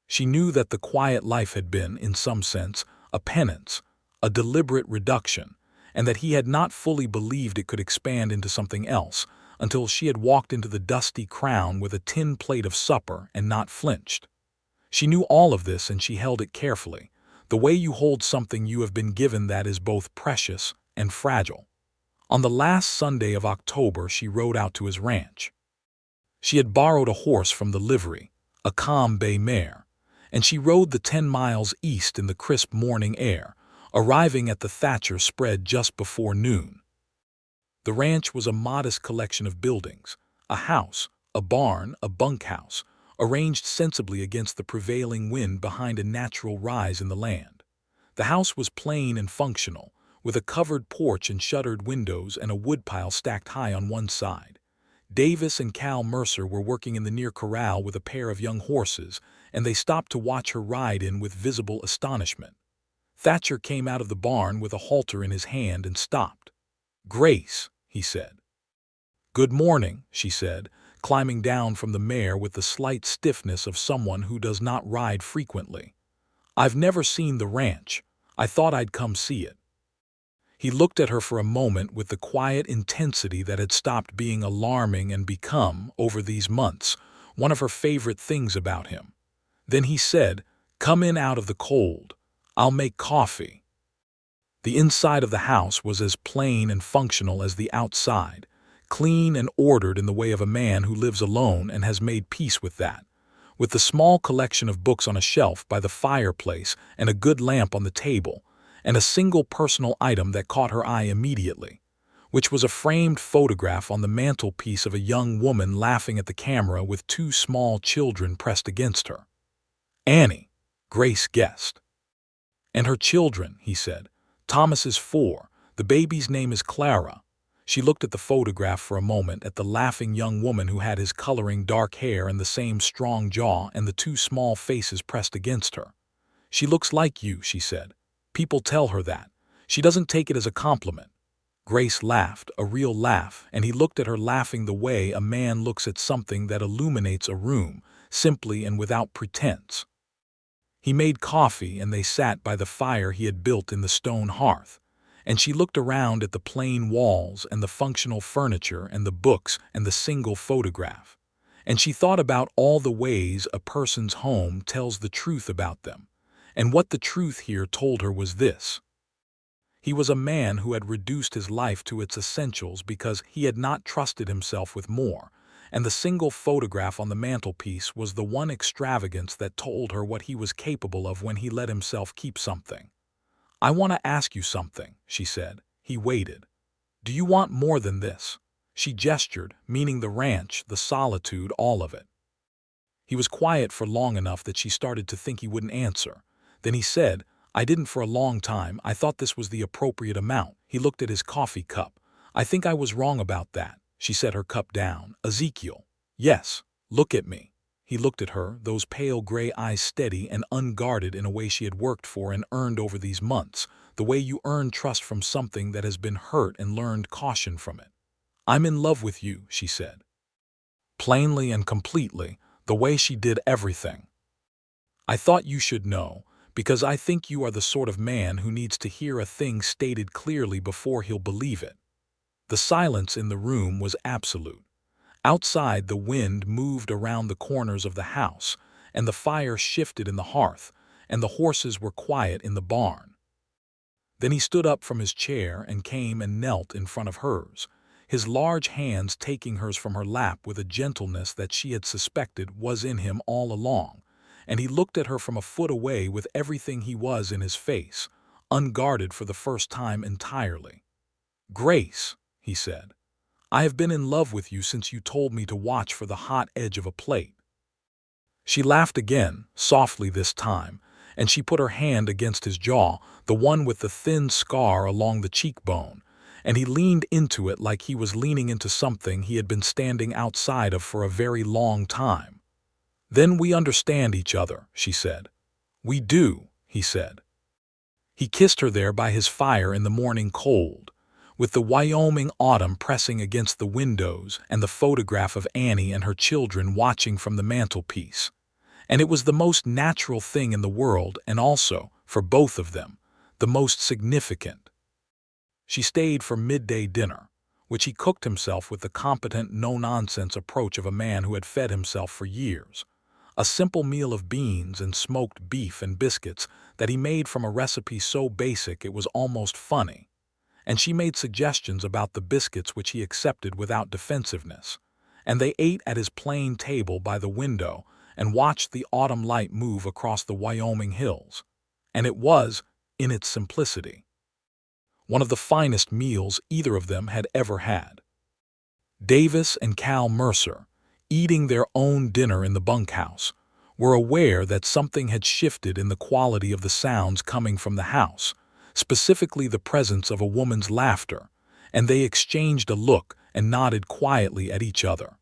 She knew that the quiet life had been, in some sense, a penance, a deliberate reduction, and that he had not fully believed it could expand into something else until she had walked into the dusty crown with a tin plate of supper and not flinched. She knew all of this, and she held it carefully, the way you hold something you have been given that is both precious and fragile. On the last Sunday of October, she rode out to his ranch. She had borrowed a horse from the livery, a calm bay mare, and she rode the 10 miles east in the crisp morning air, arriving at the Thatcher spread just before noon. The ranch was a modest collection of buildings, a house, a barn, a bunkhouse, arranged sensibly against the prevailing wind behind a natural rise in the land. The house was plain and functional, with a covered porch and shuttered windows and a woodpile stacked high on one side. Davis and Cal Mercer were working in the near corral with a pair of young horses, and they stopped to watch her ride in with visible astonishment. Thatcher came out of the barn with a halter in his hand and stopped. "Grace," he said. "Good morning," she said, climbing down from the mare with the slight stiffness of someone who does not ride frequently. "I've never seen the ranch. I thought I'd come see it." He looked at her for a moment with the quiet intensity that had stopped being alarming and become, over these months, one of her favorite things about him. Then he said, Come in out of the cold. I'll make coffee." The inside of the house was as plain and functional as the outside, clean and ordered in the way of a man who lives alone and has made peace with that. With the small collection of books on a shelf by the fireplace and a good lamp on the table, and a single personal item that caught her eye immediately, which was a framed photograph on the mantelpiece of a young woman laughing at the camera with two small children pressed against her. "Annie," Grace guessed. "And her children," he said. "Thomas is 4. The baby's name is Clara." She looked at the photograph for a moment, at the laughing young woman who had his coloring dark hair and the same strong jaw and the two small faces pressed against her. "She looks like you," she said. "People tell her that. She doesn't take it as a compliment." Grace laughed, a real laugh, and he looked at her laughing the way a man looks at something that illuminates a room, simply and without pretense. He made coffee and they sat by the fire he had built in the stone hearth, and she looked around at the plain walls and the functional furniture and the books and the single photograph, and she thought about all the ways a person's home tells the truth about them, and what the truth here told her was this. He was a man who had reduced his life to its essentials because he had not trusted himself with more, and the single photograph on the mantelpiece was the one extravagance that told her what he was capable of when he let himself keep something. "I want to ask you something," she said. He waited. "Do you want more than this?" She gestured, meaning the ranch, the solitude, all of it. He was quiet for long enough that she started to think he wouldn't answer. Then he said, "I didn't for a long time. I thought this was the appropriate amount." He looked at his coffee cup. "I think I was wrong about that." She set her cup down. "Ezekiel." "Yes, look at me." He looked at her, those pale gray eyes steady and unguarded in a way she had worked for and earned over these months, the way you earn trust from something that has been hurt and learned caution from it. "I'm in love with you," she said. Plainly and completely, the way she did everything. "I thought you should know, because I think you are the sort of man who needs to hear a thing stated clearly before he'll believe it." The silence in the room was absolute. Outside, the wind moved around the corners of the house, and the fire shifted in the hearth, and the horses were quiet in the barn. Then he stood up from his chair and came and knelt in front of hers, his large hands taking hers from her lap with a gentleness that she had suspected was in him all along, and he looked at her from a foot away with everything he was in his face, unguarded for the first time entirely. "Grace," he said, "I have been in love with you since you told me to watch for the hot edge of a plate." She laughed again, softly this time, and she put her hand against his jaw, the one with the thin scar along the cheekbone, and he leaned into it like he was leaning into something he had been standing outside of for a very long time. "Then we understand each other," she said. "We do," he said. He kissed her there by his fire in the morning cold, with the Wyoming autumn pressing against the windows and the photograph of Annie and her children watching from the mantelpiece. And it was the most natural thing in the world, and also, for both of them, the most significant. She stayed for midday dinner, which he cooked himself with the competent, no-nonsense approach of a man who had fed himself for years. A simple meal of beans and smoked beef and biscuits that he made from a recipe so basic it was almost funny. And she made suggestions about the biscuits which he accepted without defensiveness, and they ate at his plain table by the window and watched the autumn light move across the Wyoming hills. And it was, in its simplicity, one of the finest meals either of them had ever had. Davis and Cal Mercer, eating their own dinner in the bunkhouse, were aware that something had shifted in the quality of the sounds coming from the house, specifically the presence of a woman's laughter, and they exchanged a look and nodded quietly at each other.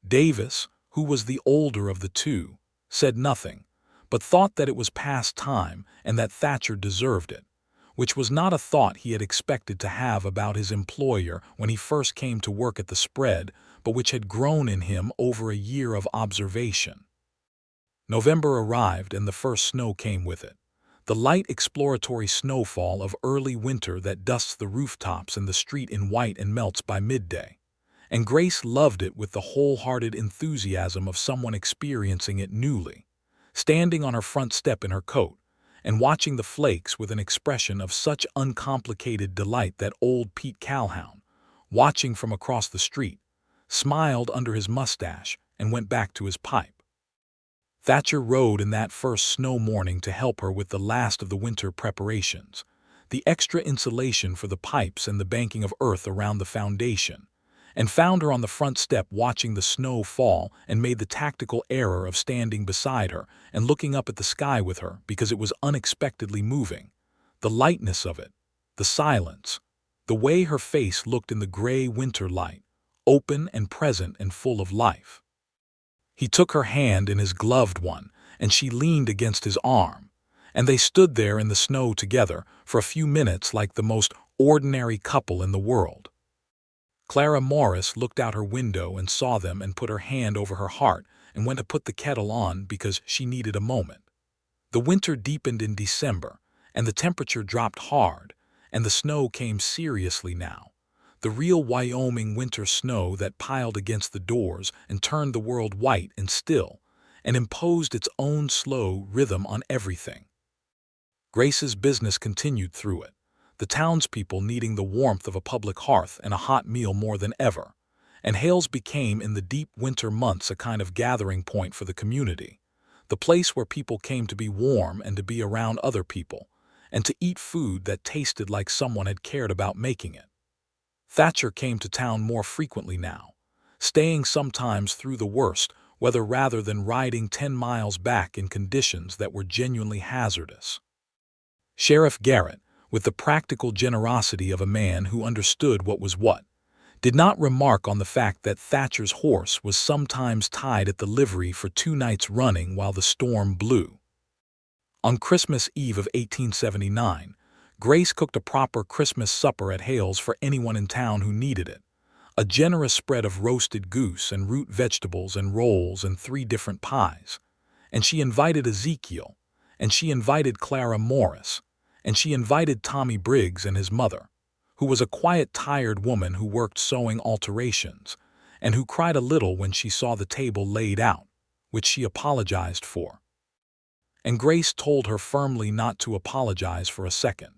Davis, who was the older of the two, said nothing, but thought that it was past time and that Thatcher deserved it, which was not a thought he had expected to have about his employer when he first came to work at the spread, but which had grown in him over a year of observation. November arrived and the first snow came with it. The light exploratory snowfall of early winter that dusts the rooftops and the street in white and melts by midday. And Grace loved it with the wholehearted enthusiasm of someone experiencing it newly, standing on her front step in her coat, and watching the flakes with an expression of such uncomplicated delight that old Pete Calhoun, watching from across the street, smiled under his mustache and went back to his pipe. Thatcher rode in that first snow morning to help her with the last of the winter preparations, the extra insulation for the pipes and the banking of earth around the foundation, and found her on the front step watching the snow fall, and made the tactical error of standing beside her and looking up at the sky with her because it was unexpectedly moving. The lightness of it, the silence, the way her face looked in the gray winter light, open and present and full of life. He took her hand in his gloved one, and she leaned against his arm, and they stood there in the snow together for a few minutes like the most ordinary couple in the world. Clara Morris looked out her window and saw them and put her hand over her heart and went to put the kettle on because she needed a moment. The winter deepened in December, and the temperature dropped hard, and the snow came seriously now. The real Wyoming winter snow that piled against the doors and turned the world white and still, and imposed its own slow rhythm on everything. Grace's business continued through it, the townspeople needing the warmth of a public hearth and a hot meal more than ever, and Hale's became in the deep winter months a kind of gathering point for the community, the place where people came to be warm and to be around other people, and to eat food that tasted like someone had cared about making it. Thatcher came to town more frequently now, staying sometimes through the worst weather rather than riding 10 miles back in conditions that were genuinely hazardous. Sheriff Garrett, with the practical generosity of a man who understood what was what, did not remark on the fact that Thatcher's horse was sometimes tied at the livery for 2 nights running while the storm blew. On Christmas Eve of 1879, Grace cooked a proper Christmas supper at Hale's for anyone in town who needed it, a generous spread of roasted goose and root vegetables and rolls and 3 different pies, and she invited Ezekiel, and she invited Clara Morris, and she invited Tommy Briggs and his mother, who was a quiet, tired woman who worked sewing alterations, and who cried a little when she saw the table laid out, which she apologized for. And Grace told her firmly not to apologize for a second.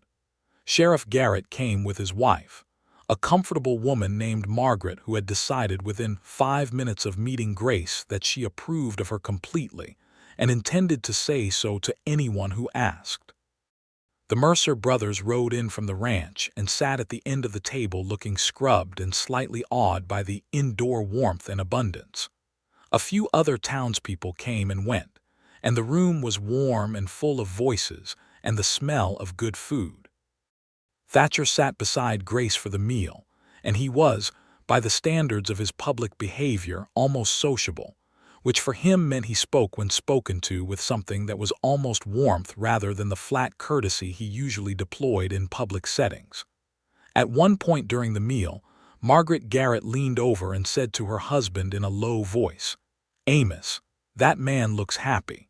Sheriff Garrett came with his wife, a comfortable woman named Margaret who had decided within 5 minutes of meeting Grace that she approved of her completely and intended to say so to anyone who asked. The Mercer brothers rode in from the ranch and sat at the end of the table looking scrubbed and slightly awed by the indoor warmth and abundance. A few other townspeople came and went, and the room was warm and full of voices and the smell of good food. Thatcher sat beside Grace for the meal, and he was, by the standards of his public behavior, almost sociable, which for him meant he spoke when spoken to with something that was almost warmth rather than the flat courtesy he usually deployed in public settings. At one point during the meal, Margaret Garrett leaned over and said to her husband in a low voice, "Amos, that man looks happy."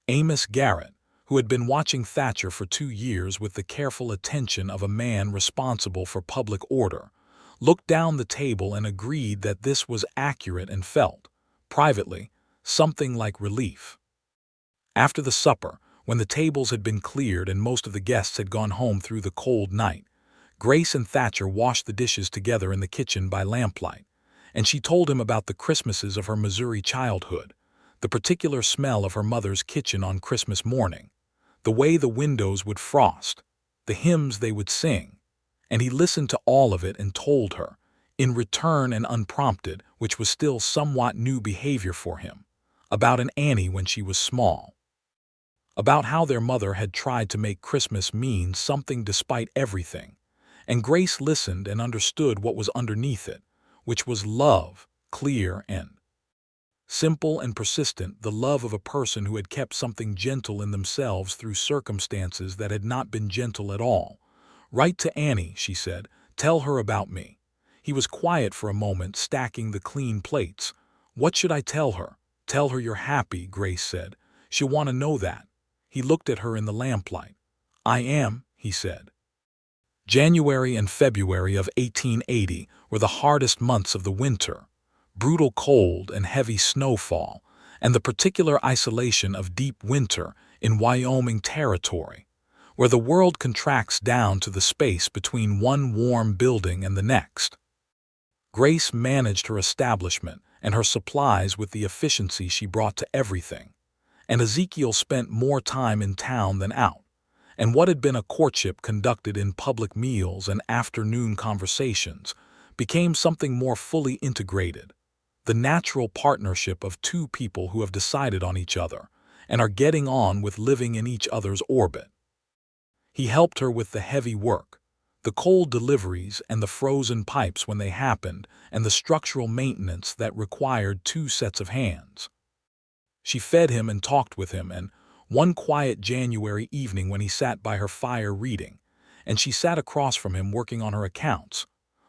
Amos Garrett, who had been watching Thatcher for 2 years with the careful attention of a man responsible for public order, looked down the table and agreed that this was accurate and felt, privately, something like relief. After the supper, when the tables had been cleared and most of the guests had gone home through the cold night, Grace and Thatcher washed the dishes together in the kitchen by lamplight, and she told him about the Christmases of her Missouri childhood, the particular smell of her mother's kitchen on Christmas morning, the way the windows would frost, the hymns they would sing, and he listened to all of it and told her, in return and unprompted, which was still somewhat new behavior for him, about an Annie when she was small, about how their mother had tried to make Christmas mean something despite everything, and Grace listened and understood what was underneath it, which was love, clear and simple and persistent, the love of a person who had kept something gentle in themselves through circumstances that had not been gentle at all. "Write to Annie," she said. "Tell her about me." He was quiet for a moment, stacking the clean plates. "What should I tell her?" "Tell her you're happy," Grace said. "She'll want to know that." He looked at her in the lamplight. "I am," he said. January and February of 1880 were the hardest months of the winter. Brutal cold and heavy snowfall, and the particular isolation of deep winter in Wyoming territory, where the world contracts down to the space between one warm building and the next. Grace managed her establishment and her supplies with the efficiency she brought to everything, and Ezekiel spent more time in town than out, and what had been a courtship conducted in public meals and afternoon conversations became something more fully integrated, the natural partnership of two people who have decided on each other and are getting on with living in each other's orbit. He helped her with the heavy work, the cold deliveries and the frozen pipes when they happened, and the structural maintenance that required two sets of hands. She fed him and talked with him, and one quiet January evening when he sat by her fire reading, and she sat across from him working on her accounts,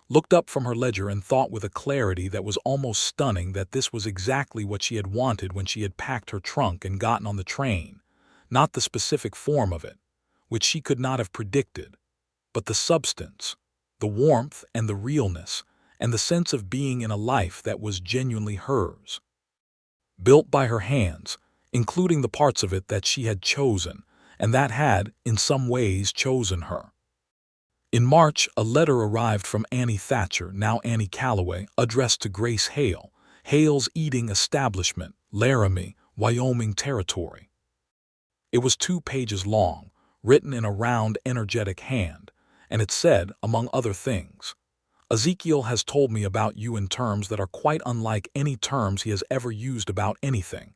looked up from her ledger and thought with a clarity that was almost stunning that this was exactly what she had wanted when she had packed her trunk and gotten on the train, not the specific form of it, which she could not have predicted, but the substance, the warmth and the realness, and the sense of being in a life that was genuinely hers. Built by her hands, including the parts of it that she had chosen, and that had, in some ways, chosen her. In March, a letter arrived from Annie Thatcher, now Annie Calloway, addressed to Grace Hale, Hale's eating establishment, Laramie, Wyoming territory. It was 2 pages long, written in a round, energetic hand, and it said, among other things, "Ezekiel has told me about you in terms that are quite unlike any terms he has ever used about anything,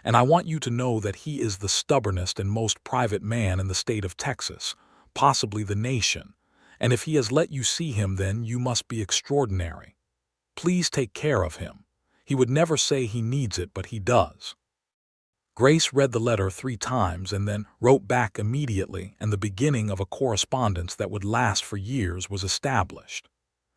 and I want you to know that he is the stubbornest and most private man in the state of Texas, possibly the nation, and if he has let you see him, then you must be extraordinary. Please take care of him. He would never say he needs it, but he does." Grace read the letter 3 times and then wrote back immediately, and the beginning of a correspondence that would last for years was established.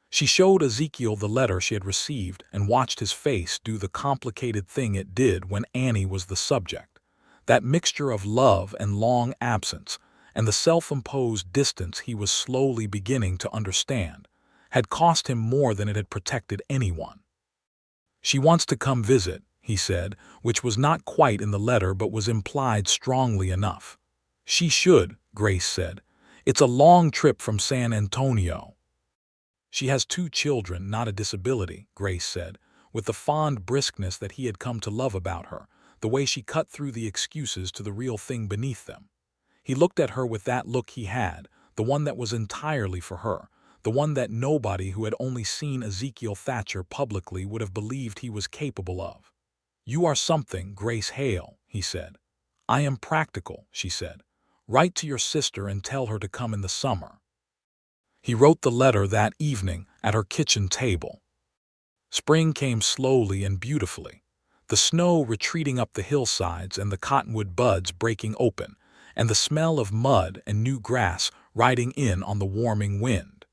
She showed Ezekiel the letter she had received and watched his face do the complicated thing it did when Annie was the subject. That mixture of love and long absence, and the self-imposed distance he was slowly beginning to understand, had cost him more than it had protected anyone. "She wants to come visit," he said, which was not quite in the letter but was implied strongly enough. "She should," Grace said. "It's a long trip from San Antonio." "She has 2 children, not a disability," Grace said, with the fond briskness that he had come to love about her, the way she cut through the excuses to the real thing beneath them. He looked at her with that look he had, the one that was entirely for her, the one that nobody who had only seen Ezekiel Thatcher publicly would have believed he was capable of. "You are something, Grace Hale," he said. "I am practical," she said. "Write to your sister and tell her to come in the summer." He wrote the letter that evening at her kitchen table. Spring came slowly and beautifully, the snow retreating up the hillsides and the cottonwood buds breaking open, and the smell of mud and new grass riding in on the warming wind.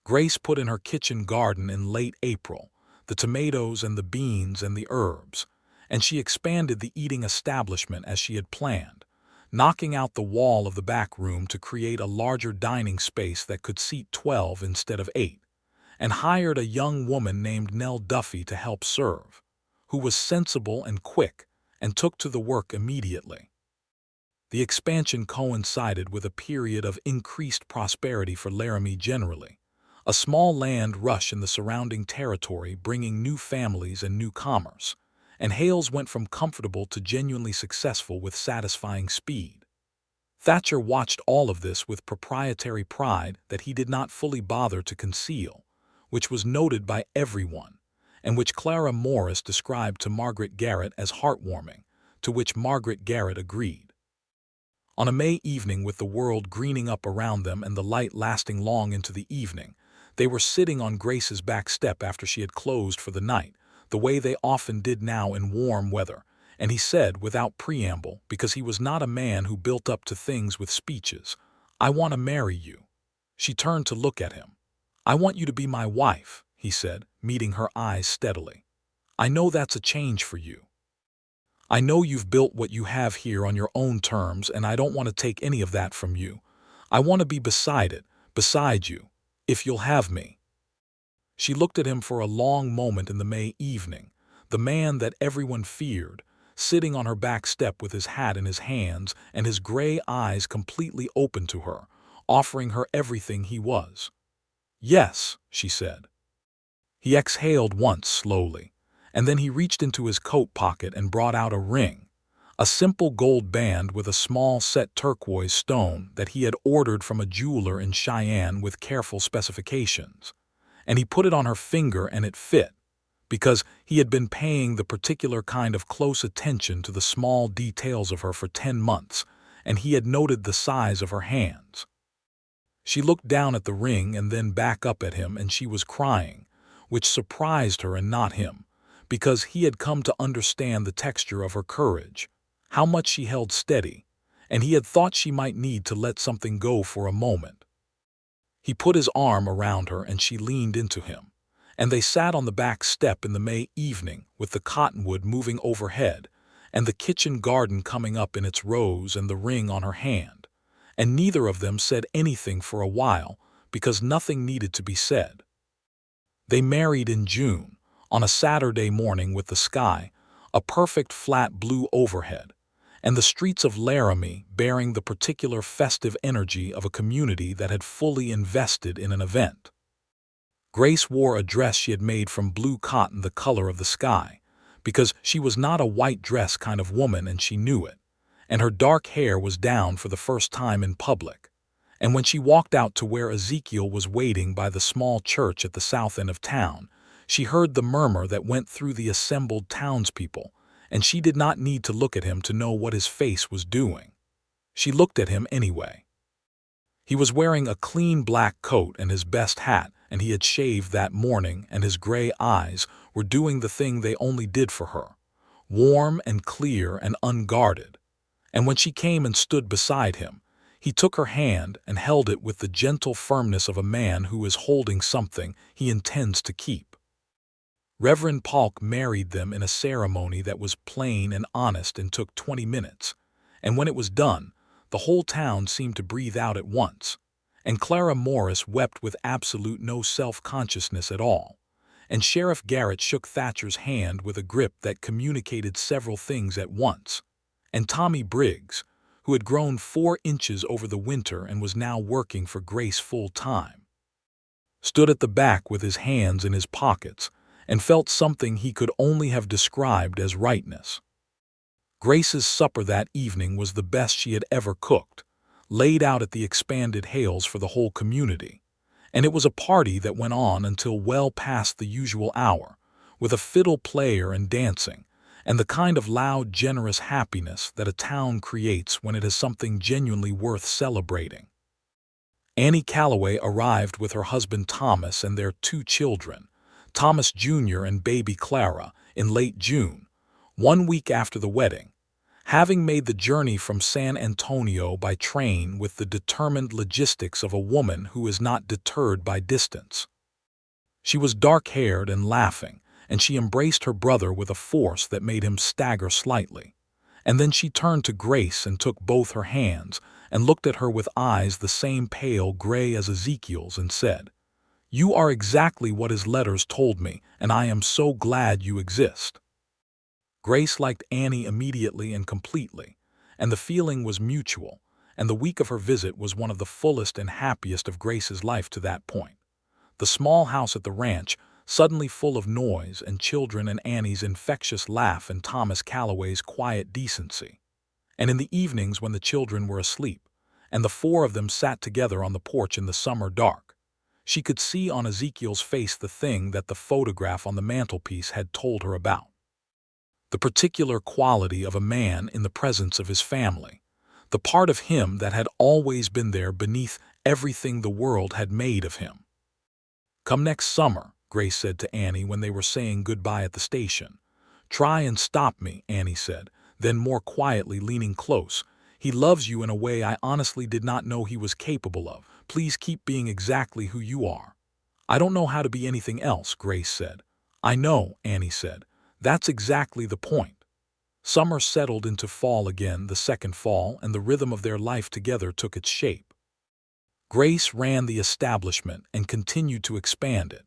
Grace put in her kitchen garden in late April, the tomatoes and the beans and the herbs, and she expanded the eating establishment as she had planned, knocking out the wall of the back room to create a larger dining space that could seat 12 instead of 8, and hired a young woman named Nell Duffy to help serve, who was sensible and quick and took to the work immediately. The expansion coincided with a period of increased prosperity for Laramie generally, a small land rush in the surrounding territory bringing new families and new commerce, and Hale's went from comfortable to genuinely successful with satisfying speed. Thatcher watched all of this with proprietary pride that he did not fully bother to conceal, which was noted by everyone, and which Clara Morris described to Margaret Garrett as heartwarming, to which Margaret Garrett agreed. On a May evening, with the world greening up around them and the light lasting long into the evening, they were sitting on Grace's back step after she had closed for the night, the way they often did now in warm weather, and he said without preamble, because he was not a man who built up to things with speeches, "I want to marry you." She turned to look at him. "I want you to be my wife," he said, meeting her eyes steadily. "I know that's a change for you. I know you've built what you have here on your own terms, and I don't want to take any of that from you. I want to be beside you, if you'll have me." She looked at him for a long moment in the May evening, the man that everyone feared, sitting on her back step with his hat in his hands and his gray eyes completely open to her, offering her everything he was. "Yes," she said. He exhaled once slowly, and then he reached into his coat pocket and brought out a ring, a simple gold band with a small set turquoise stone that he had ordered from a jeweler in Cheyenne with careful specifications. And he put it on her finger and it fit, because he had been paying the particular kind of close attention to the small details of her for 10 months, and he had noted the size of her hands. She looked down at the ring and then back up at him, and she was crying, which surprised her and not him, because he had come to understand the texture of her courage, how much she held steady, and he had thought she might need to let something go for a moment. He put his arm around her and she leaned into him, and they sat on the back step in the May evening with the cottonwood moving overhead and the kitchen garden coming up in its rows and the ring on her hand, and neither of them said anything for a while because nothing needed to be said. They married in June, on a Saturday morning with the sky, a perfect flat blue overhead, and the streets of Laramie bearing the particular festive energy of a community that had fully invested in an event. Grace wore a dress she had made from blue cotton, the color of the sky, because she was not a white dress kind of woman and she knew it, and her dark hair was down for the first time in public. And when she walked out to where Ezekiel was waiting by the small church at the south end of town, she heard the murmur that went through the assembled townspeople, and she did not need to look at him to know what his face was doing. She looked at him anyway. He was wearing a clean black coat and his best hat, and he had shaved that morning, and his gray eyes were doing the thing they only did for her, warm and clear and unguarded. And when she came and stood beside him, he took her hand and held it with the gentle firmness of a man who is holding something he intends to keep. Reverend Polk married them in a ceremony that was plain and honest and took 20 minutes, and when it was done, the whole town seemed to breathe out at once, and Clara Morris wept with absolute no self-consciousness at all, and Sheriff Garrett shook Thatcher's hand with a grip that communicated several things at once, and Tommy Briggs, who had grown 4 inches over the winter and was now working for Grace full-time, stood at the back with his hands in his pockets and felt something he could only have described as rightness. Grace's supper that evening was the best she had ever cooked, laid out at the expanded Hales for the whole community, and it was a party that went on until well past the usual hour, with a fiddle player and dancing, and the kind of loud, generous happiness that a town creates when it has something genuinely worth celebrating. Annie Calloway arrived with her husband Thomas and their 2 children, Thomas Jr. and baby Clara, in late June, 1 week after the wedding, having made the journey from San Antonio by train with the determined logistics of a woman who is not deterred by distance. She was dark-haired and laughing, and she embraced her brother with a force that made him stagger slightly. And then she turned to Grace and took both her hands and looked at her with eyes the same pale gray as Ezekiel's and said, "You are exactly what his letters told me, and I am so glad you exist." Grace liked Annie immediately and completely, and the feeling was mutual, and the week of her visit was one of the fullest and happiest of Grace's life to that point. The small house at the ranch, suddenly full of noise and children and Annie's infectious laugh and Thomas Calloway's quiet decency. And in the evenings when the children were asleep, and the 4 of them sat together on the porch in the summer dark, she could see on Ezekiel's face the thing that the photograph on the mantelpiece had told her about. The particular quality of a man in the presence of his family, the part of him that had always been there beneath everything the world had made of him. "Come next summer," Grace said to Annie when they were saying goodbye at the station. "Try and stop me," Annie said, then more quietly leaning close. "He loves you in a way I honestly did not know he was capable of. Please keep being exactly who you are." "I don't know how to be anything else," Grace said. "I know," Annie said. "That's exactly the point." Summer settled into fall again, the second fall, and the rhythm of their life together took its shape. Grace ran the establishment and continued to expand it,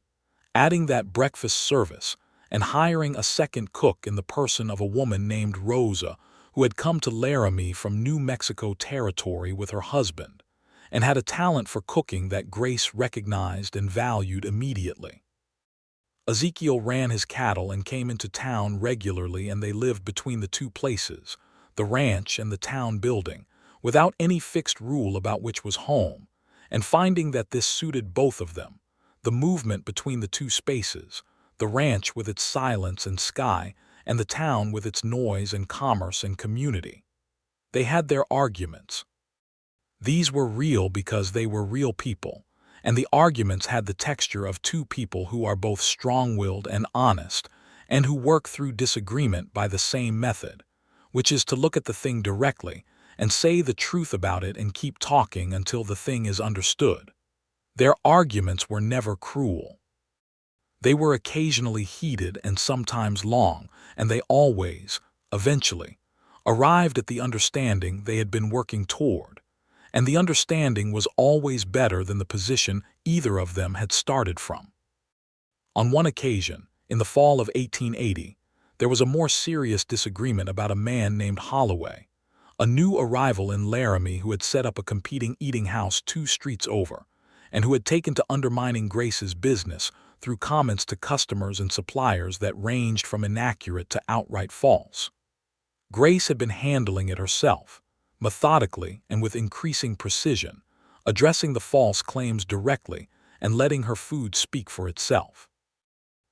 adding that breakfast service, and hiring a second cook in the person of a woman named Rosa, who had come to Laramie from New Mexico Territory with her husband, and had a talent for cooking that Grace recognized and valued immediately. Ezekiel ran his cattle and came into town regularly, and they lived between the two places, the ranch and the town building, without any fixed rule about which was home, and finding that this suited both of them, the movement between the two spaces, the ranch with its silence and sky, and the town with its noise and commerce and community. They had their arguments. These were real because they were real people, and the arguments had the texture of two people who are both strong-willed and honest, and who work through disagreement by the same method, which is to look at the thing directly and say the truth about it and keep talking until the thing is understood. Their arguments were never cruel. They were occasionally heated and sometimes long, and they always, eventually, arrived at the understanding they had been working toward, and the understanding was always better than the position either of them had started from. On one occasion, in the fall of 1880, there was a more serious disagreement about a man named Holloway, a new arrival in Laramie who had set up a competing eating house 2 streets over, and who had taken to undermining Grace's business through comments to customers and suppliers that ranged from inaccurate to outright false. Grace had been handling it herself, methodically and with increasing precision, addressing the false claims directly and letting her food speak for itself.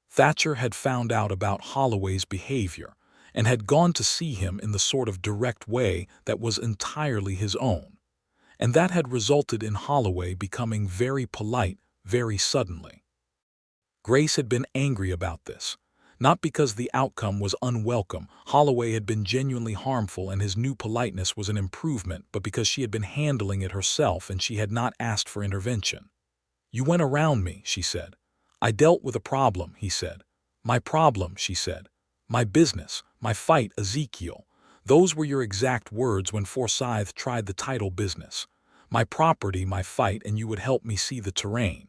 Thatcher had found out about Holloway's behavior and had gone to see him in the sort of direct way that was entirely his own, and that had resulted in Holloway becoming very polite very suddenly. Grace had been angry about this, not because the outcome was unwelcome. Holloway had been genuinely harmful and his new politeness was an improvement, but because she had been handling it herself and she had not asked for intervention. "You went around me," she said. "I dealt with a problem," he said. "My problem," she said. "My business, my fight, Ezekiel. Those were your exact words when Forsyth tried the title business. My property, my fight, and you would help me see the terrain."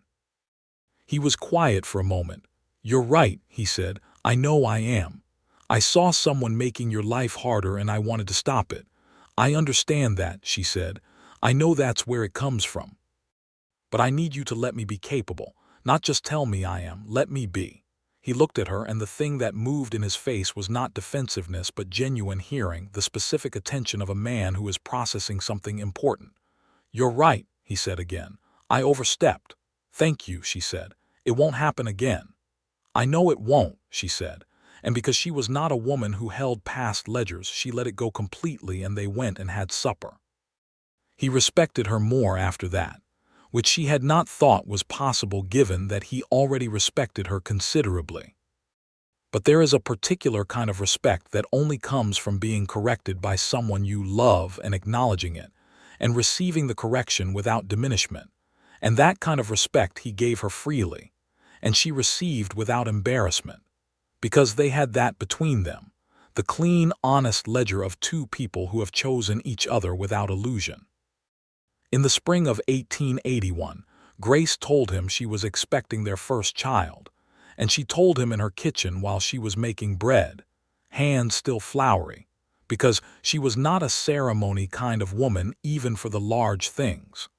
He was quiet for a moment. "You're right," he said. "I know I am. I saw someone making your life harder and I wanted to stop it. I understand that," she said. "I know that's where it comes from. But I need you to let me be capable, not just tell me I am, let me be." He looked at her, and the thing that moved in his face was not defensiveness but genuine hearing, the specific attention of a man who is processing something important. "You're right," he said again. "I overstepped." "Thank you," she said. "It won't happen again." "I know it won't," she said, and because she was not a woman who held past ledgers, she let it go completely, and they went and had supper. He respected her more after that, which she had not thought was possible given that he already respected her considerably. But there is a particular kind of respect that only comes from being corrected by someone you love and acknowledging it, and receiving the correction without diminishment, and that kind of respect he gave her freely, and she received without embarrassment, because they had that between them, the clean, honest ledger of two people who have chosen each other without illusion. In the spring of 1881, Grace told him she was expecting their first child, and she told him in her kitchen while she was making bread, hands still floury, because she was not a ceremony kind of woman even for the large things.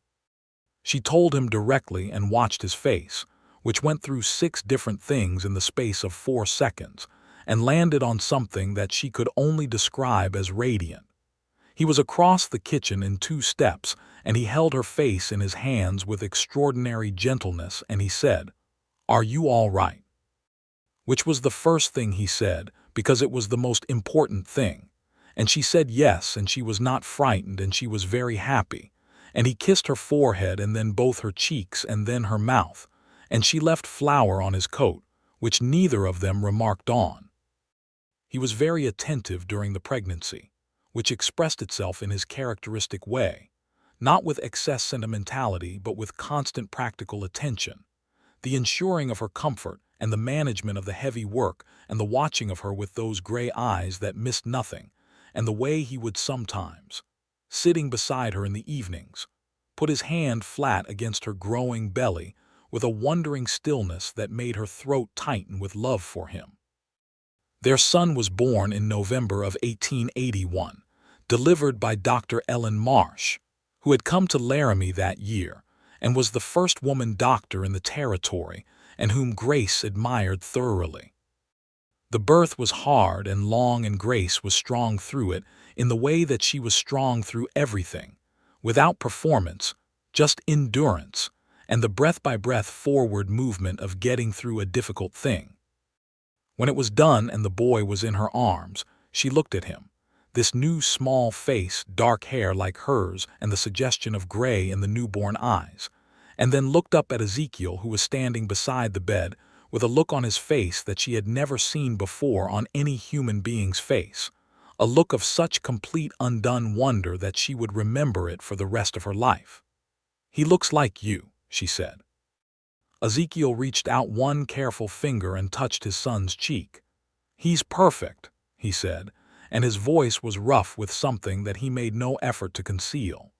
She told him directly and watched his face, which went through 6 different things in the space of 4 seconds, and landed on something that she could only describe as radiant. He was across the kitchen in 2 steps, and he held her face in his hands with extraordinary gentleness, and he said, "Are you all right?" Which was the first thing he said, because it was the most important thing. And she said yes, and she was not frightened, and she was very happy. And he kissed her forehead and then both her cheeks and then her mouth, and she left flour on his coat, which neither of them remarked on. He was very attentive during the pregnancy, which expressed itself in his characteristic way, not with excess sentimentality but with constant practical attention, the ensuring of her comfort and the management of the heavy work and the watching of her with those gray eyes that missed nothing, and the way he would sometimes, sitting beside her in the evenings, put his hand flat against her growing belly with a wondering stillness that made her throat tighten with love for him. Their son was born in November of 1881, delivered by Dr. Ellen Marsh, who had come to Laramie that year and was the first woman doctor in the territory and whom Grace admired thoroughly. The birth was hard and long, and Grace was strong through it in the way that she was strong through everything, without performance, just endurance, and the breath-by-breath forward movement of getting through a difficult thing. When it was done and the boy was in her arms, she looked at him, this new small face, dark hair like hers and the suggestion of gray in the newborn eyes, and then looked up at Ezekiel, who was standing beside the bed, with a look on his face that she had never seen before on any human being's face, a look of such complete undone wonder that she would remember it for the rest of her life. "He looks like you," she said. Ezekiel reached out one careful finger and touched his son's cheek. "He's perfect," he said, and his voice was rough with something that he made no effort to conceal.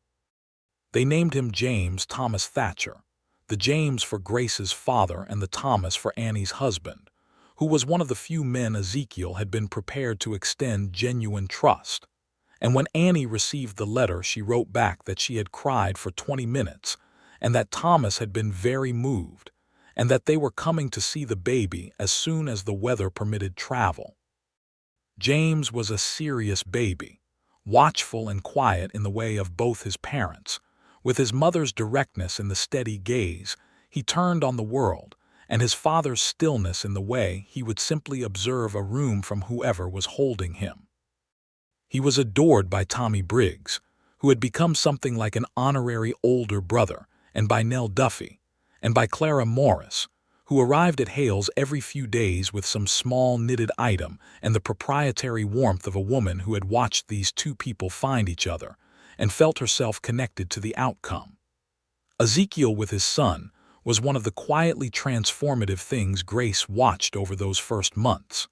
They named him James Thomas Thatcher, the James for Grace's father and the Thomas for Annie's husband, who was one of the few men Ezekiel had been prepared to extend genuine trust. And when Annie received the letter, she wrote back that she had cried for 20 minutes and that Thomas had been very moved, and that they were coming to see the baby as soon as the weather permitted travel. James was a serious baby, watchful and quiet in the way of both his parents. With his mother's directness in the steady gaze, he turned on the world, and his father's stillness in the way he would simply observe a room from whoever was holding him. He was adored by Tommy Briggs, who had become something like an honorary older brother, and by Nell Duffy, and by Clara Morris, who arrived at Hale's every few days with some small knitted item and the proprietary warmth of a woman who had watched these two people find each other and felt herself connected to the outcome. Ezekiel with his son was one of the quietly transformative things Grace watched over those first months.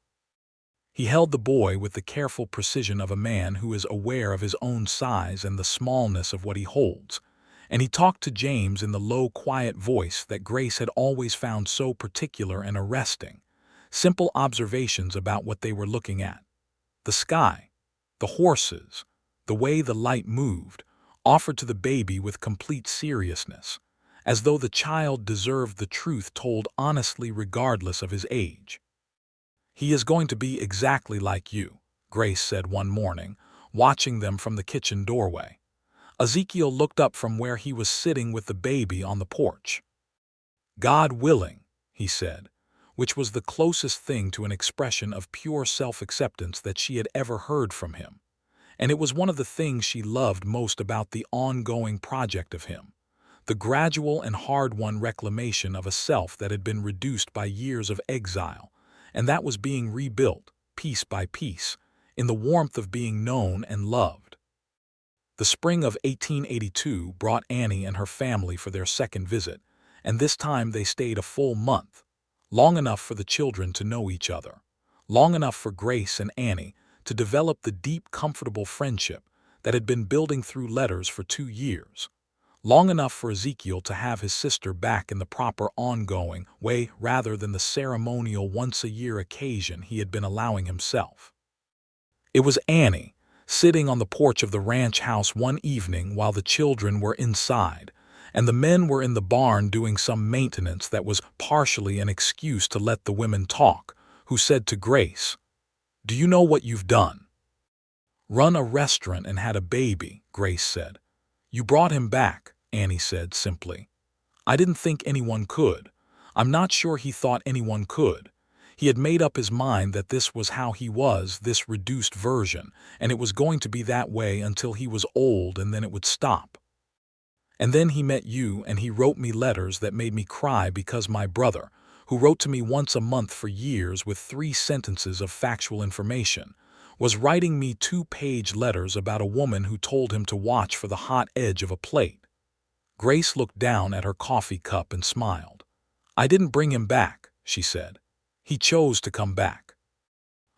He held the boy with the careful precision of a man who is aware of his own size and the smallness of what he holds, and he talked to James in the low, quiet voice that Grace had always found so particular and arresting, simple observations about what they were looking at. The sky, the horses, the way the light moved, offered to the baby with complete seriousness, as though the child deserved the truth told honestly regardless of his age. "He is going to be exactly like you," Grace said one morning, watching them from the kitchen doorway. Ezekiel looked up from where he was sitting with the baby on the porch. "God willing," he said, which was the closest thing to an expression of pure self-acceptance that she had ever heard from him. And it was one of the things she loved most about the ongoing project of him, the gradual and hard-won reclamation of a self that had been reduced by years of exile, and that was being rebuilt, piece by piece, in the warmth of being known and loved. The spring of 1882 brought Annie and her family for their second visit, and this time they stayed a full month, long enough for the children to know each other, long enough for Grace and Annie to develop the deep, comfortable friendship that had been building through letters for 2 years, long enough for Ezekiel to have his sister back in the proper ongoing way rather than the ceremonial once-a-year occasion he had been allowing himself. It was Annie, sitting on the porch of the ranch house one evening while the children were inside, and the men were in the barn doing some maintenance that was partially an excuse to let the women talk, who said to Grace, "Do you know what you've done?" "Run a restaurant and had a baby," Grace said. "You brought him back," Annie said simply. "I didn't think anyone could. I'm not sure he thought anyone could. He had made up his mind that this was how he was, this reduced version, and it was going to be that way until he was old, and then it would stop. And then he met you, and he wrote me letters that made me cry because my brother, who wrote to me once a month for years with 3 sentences of factual information, was writing me 2-page letters about a woman who told him to watch for the hot edge of a plate." Grace looked down at her coffee cup and smiled. "I didn't bring him back," she said. "He chose to come back.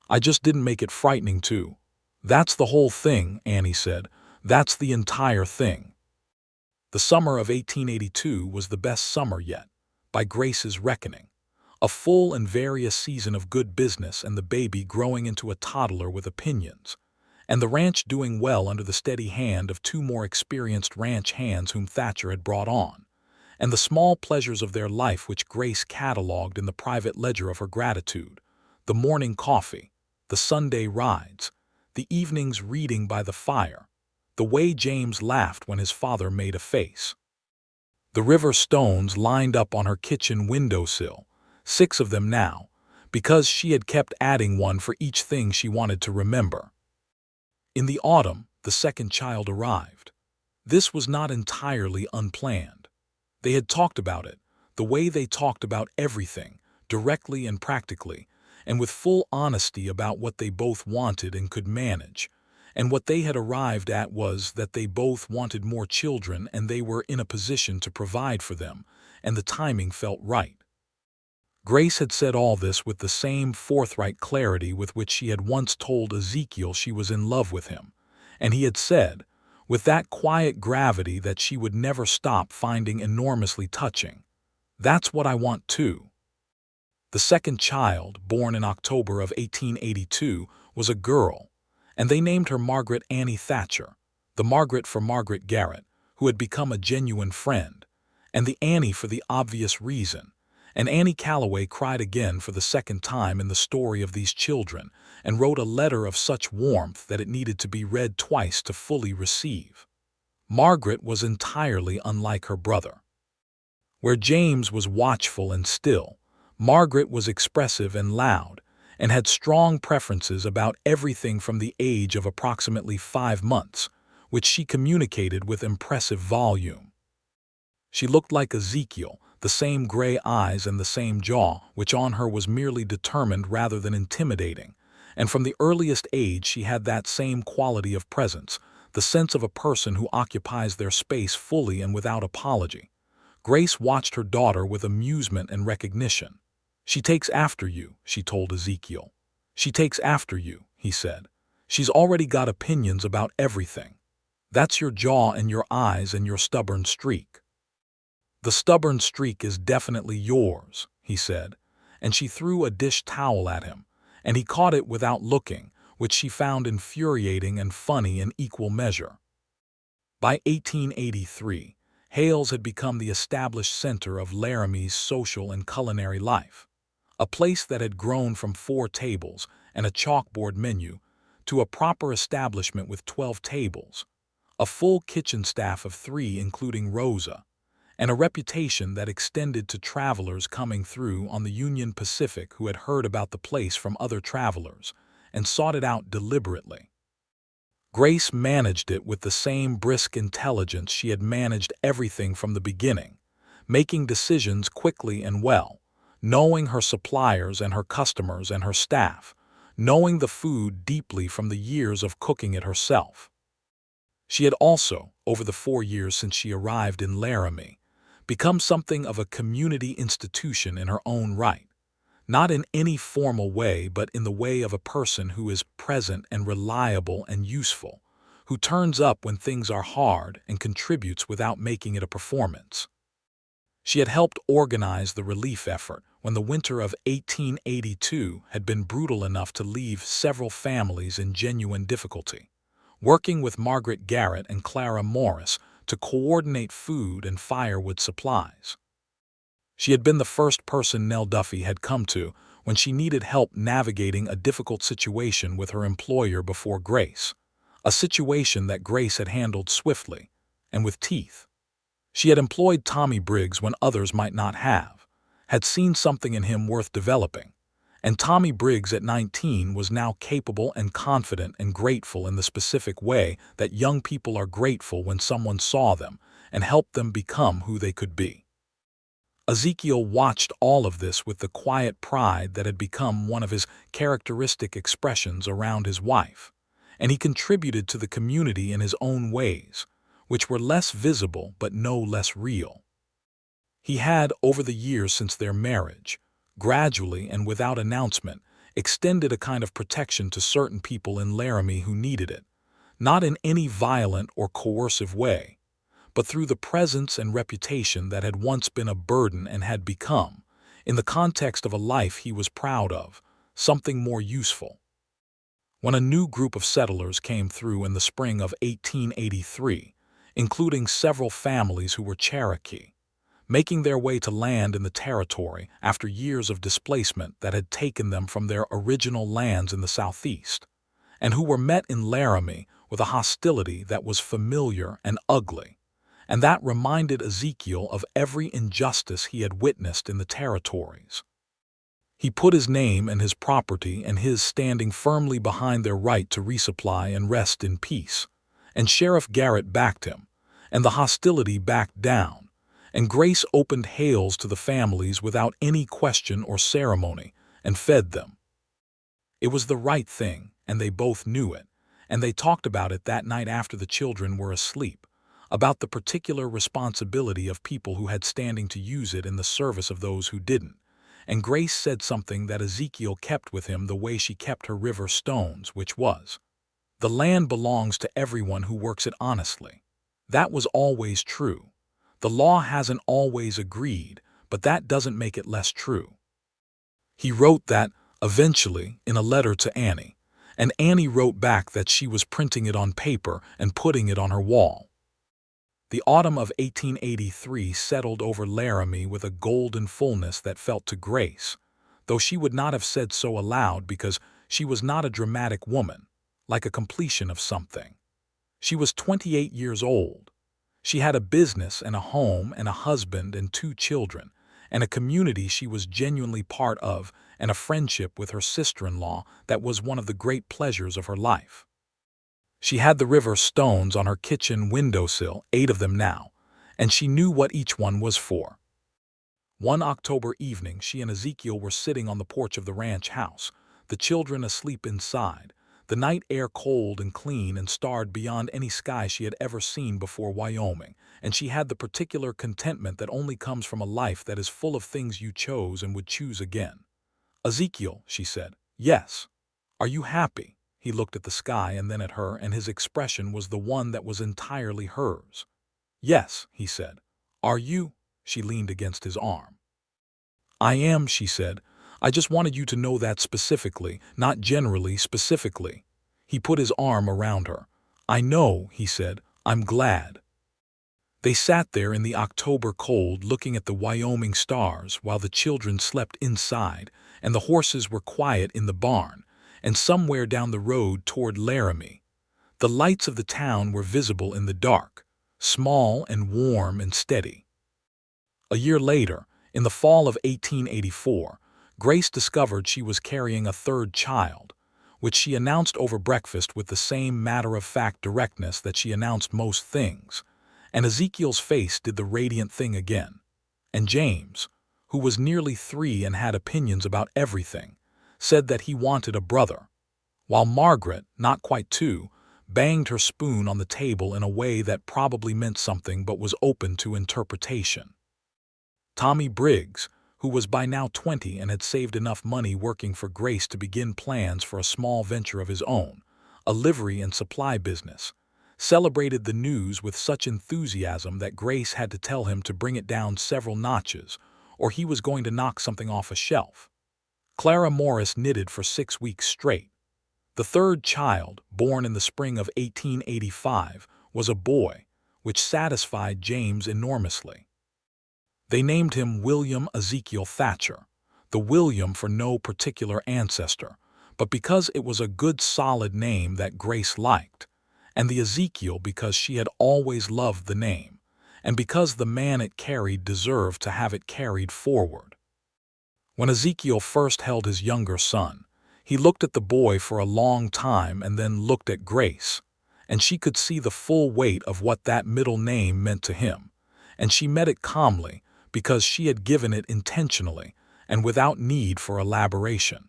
I just didn't make it frightening too." "That's the whole thing," Annie said. "That's the entire thing." The summer of 1882 was the best summer yet, by Grace's reckoning. A full and various season of good business and the baby growing into a toddler with opinions, and the ranch doing well under the steady hand of two more experienced ranch hands whom Thatcher had brought on, and the small pleasures of their life which Grace catalogued in the private ledger of her gratitude: the morning coffee, the Sunday rides, the evening's reading by the fire, the way James laughed when his father made a face. The river stones lined up on her kitchen windowsill, 6 of them now, because she had kept adding one for each thing she wanted to remember. In the autumn, the second child arrived. This was not entirely unplanned. They had talked about it, the way they talked about everything, directly and practically, and with full honesty about what they both wanted and could manage. And what they had arrived at was that they both wanted more children and they were in a position to provide for them, and the timing felt right. Grace had said all this with the same forthright clarity with which she had once told Ezekiel she was in love with him, and he had said, with that quiet gravity that she would never stop finding enormously touching, "That's what I want too." The second child, born in October of 1882, was a girl, and they named her Margaret Annie Thatcher, the Margaret for Margaret Garrett, who had become a genuine friend, and the Annie for the obvious reason. And Annie Calloway cried again for the second time in the story of these children, and wrote a letter of such warmth that it needed to be read twice to fully receive. Margaret was entirely unlike her brother. Where James was watchful and still, Margaret was expressive and loud, and had strong preferences about everything from the age of approximately 5 months, which she communicated with impressive volume. She looked like Ezekiel, the same gray eyes and the same jaw, which on her was merely determined rather than intimidating, and from the earliest age she had that same quality of presence, the sense of a person who occupies their space fully and without apology. Grace watched her daughter with amusement and recognition. "She takes after you," she told Ezekiel. "She takes after you," he said. "She's already got opinions about everything. That's your jaw and your eyes and your stubborn streak." "The stubborn streak is definitely yours," he said, and she threw a dish towel at him, and he caught it without looking, which she found infuriating and funny in equal measure. By 1883, Hale's had become the established center of Laramie's social and culinary life, a place that had grown from 4 tables and a chalkboard menu to a proper establishment with 12 tables, a full kitchen staff of 3 including Rosa, and a reputation that extended to travelers coming through on the Union Pacific who had heard about the place from other travelers and sought it out deliberately. Grace managed it with the same brisk intelligence she had managed everything from the beginning, making decisions quickly and well, knowing her suppliers and her customers and her staff, knowing the food deeply from the years of cooking it herself. She had also, over the 4 years since she arrived in Laramie, become something of a community institution in her own right, not in any formal way but in the way of a person who is present and reliable and useful, who turns up when things are hard and contributes without making it a performance. She had helped organize the relief effort when the winter of 1882 had been brutal enough to leave several families in genuine difficulty, working with Margaret Garrett and Clara Morris to coordinate food and firewood supplies. She had been the first person Nell Duffy had come to when she needed help navigating a difficult situation with her employer before Grace, a situation that Grace had handled swiftly and with teeth. She had employed Tommy Briggs when others might not have, had seen something in him worth developing, and Tommy Briggs at 19 was now capable and confident and grateful in the specific way that young people are grateful when someone saw them and helped them become who they could be. Ezekiel watched all of this with the quiet pride that had become one of his characteristic expressions around his wife, and he contributed to the community in his own ways, which were less visible but no less real. He had, over the years since their marriage, gradually and without announcement, extended a kind of protection to certain people in Laramie who needed it, not in any violent or coercive way, but through the presence and reputation that had once been a burden and had become, in the context of a life he was proud of, something more useful. When a new group of settlers came through in the spring of 1883, including several families who were Cherokee, making their way to land in the territory after years of displacement that had taken them from their original lands in the southeast, and who were met in Laramie with a hostility that was familiar and ugly, and that reminded Ezekiel of every injustice he had witnessed in the territories. He put his name and his property and his standing firmly behind their right to resupply and rest in peace, and Sheriff Garrett backed him, and the hostility backed down, and Grace opened Hales to the families without any question or ceremony and fed them. It was the right thing, and they both knew it, and they talked about it that night after the children were asleep, about the particular responsibility of people who had standing to use it in the service of those who didn't. And Grace said something that Ezekiel kept with him the way she kept her river stones, which was, "The land belongs to everyone who works it honestly." That was always true. The law hasn't always agreed, but that doesn't make it less true. He wrote that, eventually, in a letter to Annie, and Annie wrote back that she was printing it on paper and putting it on her wall. The autumn of 1883 settled over Laramie with a golden fullness that felt to Grace, though she would not have said so aloud because she was not a dramatic woman, like a completion of something. She was 28 years old. She had a business and a home and a husband and 2 children, and a community she was genuinely part of, and a friendship with her sister-in-law that was one of the great pleasures of her life. She had the river stones on her kitchen windowsill, 8 of them now, and she knew what each one was for. One October evening, she and Ezekiel were sitting on the porch of the ranch house, the children asleep inside, the night air cold and clean and starred beyond any sky she had ever seen before Wyoming, and she had the particular contentment that only comes from a life that is full of things you chose and would choose again. "Ezekiel," she said, "yes. Are you happy?" He looked at the sky and then at her, and his expression was the one that was entirely hers. "Yes," he said. "Are you?" She leaned against his arm. "I am," she said. "I just wanted you to know that specifically, not generally, specifically." He put his arm around her. "I know," he said. "I'm glad." They sat there in the October cold looking at the Wyoming stars while the children slept inside and the horses were quiet in the barn, and somewhere down the road toward Laramie, the lights of the town were visible in the dark, small and warm and steady. A year later, in the fall of 1884, Grace discovered she was carrying a 3rd child, which she announced over breakfast with the same matter-of-fact directness that she announced most things, and Ezekiel's face did the radiant thing again. And James, who was nearly 3 and had opinions about everything, said that he wanted a brother, while Margaret, not quite 2, banged her spoon on the table in a way that probably meant something but was open to interpretation. Tommy Briggs, who was by now 20 and had saved enough money working for Grace to begin plans for a small venture of his own, a livery and supply business, celebrated the news with such enthusiasm that Grace had to tell him to bring it down several notches, or he was going to knock something off a shelf. Clara Morris knitted for 6 weeks straight. The 3rd child, born in the spring of 1885, was a boy, which satisfied James enormously. They named him William Ezekiel Thatcher, the William for no particular ancestor, but because it was a good solid name that Grace liked, and the Ezekiel because she had always loved the name, and because the man it carried deserved to have it carried forward. When Ezekiel first held his younger son, he looked at the boy for a long time and then looked at Grace, and she could see the full weight of what that middle name meant to him, and she met it calmly because she had given it intentionally and without need for elaboration.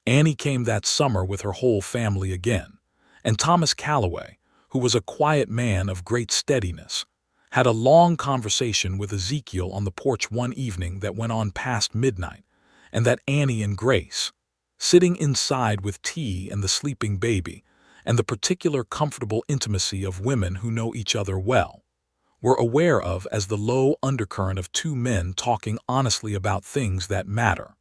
Annie came that summer with her whole family again, and Thomas Calloway, who was a quiet man of great steadiness, had a long conversation with Ezekiel on the porch one evening that went on past midnight, and that Annie and Grace, sitting inside with tea and the sleeping baby, and the particular comfortable intimacy of women who know each other well, were aware of as the low undercurrent of two men talking honestly about things that matter.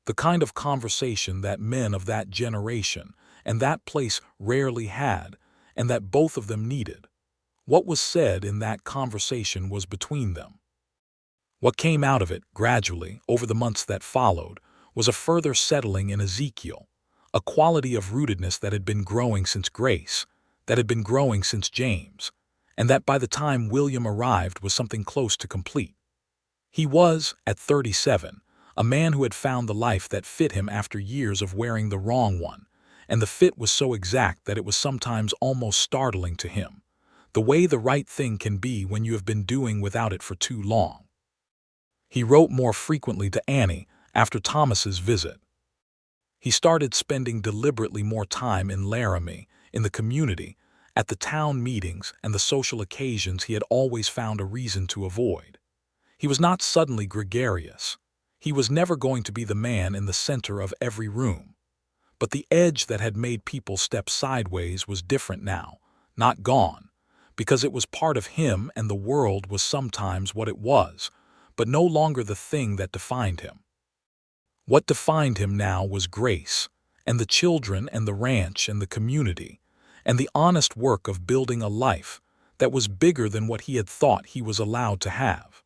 The kind of conversation that men of that generation and that place rarely had, and that both of them needed. What was said in that conversation was between them. What came out of it, gradually, over the months that followed, was a further settling in Ezekiel, a quality of rootedness that had been growing since Grace, that had been growing since James, and that by the time William arrived was something close to complete. He was, at 37, a man who had found the life that fit him after years of wearing the wrong one, and the fit was so exact that it was sometimes almost startling to him, the way the right thing can be when you have been doing without it for too long. He wrote more frequently to Annie after Thomas's visit. He started spending deliberately more time in Laramie, in the community, at the town meetings and the social occasions he had always found a reason to avoid. He was not suddenly gregarious. He was never going to be the man in the center of every room. But the edge that had made people step sideways was different now, not gone, because it was part of him and the world was sometimes what it was, but no longer the thing that defined him. What defined him now was Grace, and the children and the ranch and the community, and the honest work of building a life that was bigger than what he had thought he was allowed to have.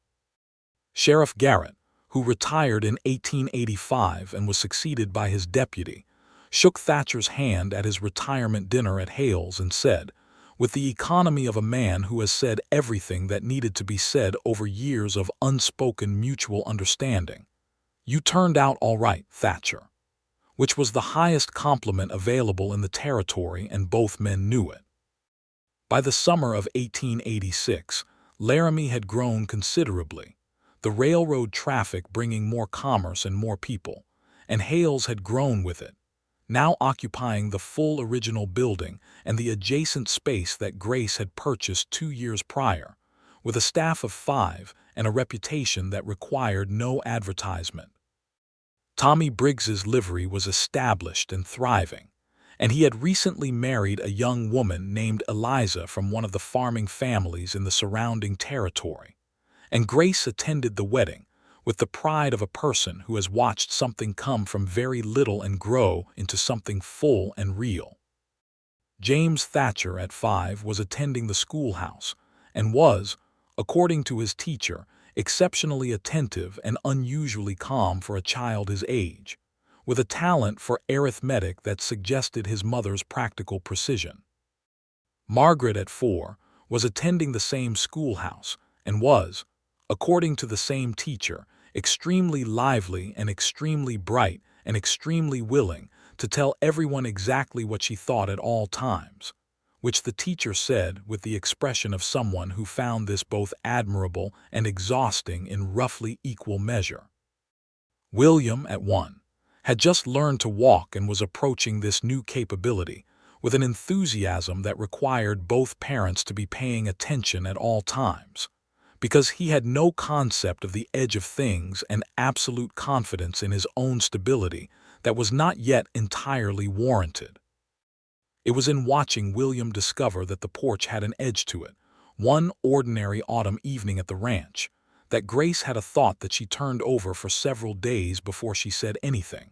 Sheriff Garrett, who retired in 1885 and was succeeded by his deputy, shook Thatcher's hand at his retirement dinner at Hale's and said, with the economy of a man who has said everything that needed to be said over years of unspoken mutual understanding, "You turned out all right, Thatcher," which was the highest compliment available in the territory, and both men knew it. By the summer of 1886, Laramie had grown considerably, the railroad traffic bringing more commerce and more people, and Hale's had grown with it, now occupying the full original building and the adjacent space that Grace had purchased 2 years prior, with a staff of 5 and a reputation that required no advertisement. Tommy Briggs's livery was established and thriving, and he had recently married a young woman named Eliza from one of the farming families in the surrounding territory, and Grace attended the wedding with the pride of a person who has watched something come from very little and grow into something full and real. James Thatcher, at 5, was attending the schoolhouse and was, according to his teacher, exceptionally attentive and unusually calm for a child his age, with a talent for arithmetic that suggested his mother's practical precision. Margaret, at 4, was attending the same schoolhouse and was, according to the same teacher, extremely lively and extremely bright and extremely willing to tell everyone exactly what she thought at all times, which the teacher said with the expression of someone who found this both admirable and exhausting in roughly equal measure. William, at 1, had just learned to walk and was approaching this new capability with an enthusiasm that required both parents to be paying attention at all times, because he had no concept of the edge of things and absolute confidence in his own stability that was not yet entirely warranted. It was in watching William discover that the porch had an edge to it, one ordinary autumn evening at the ranch, that Grace had a thought that she turned over for several days before she said anything.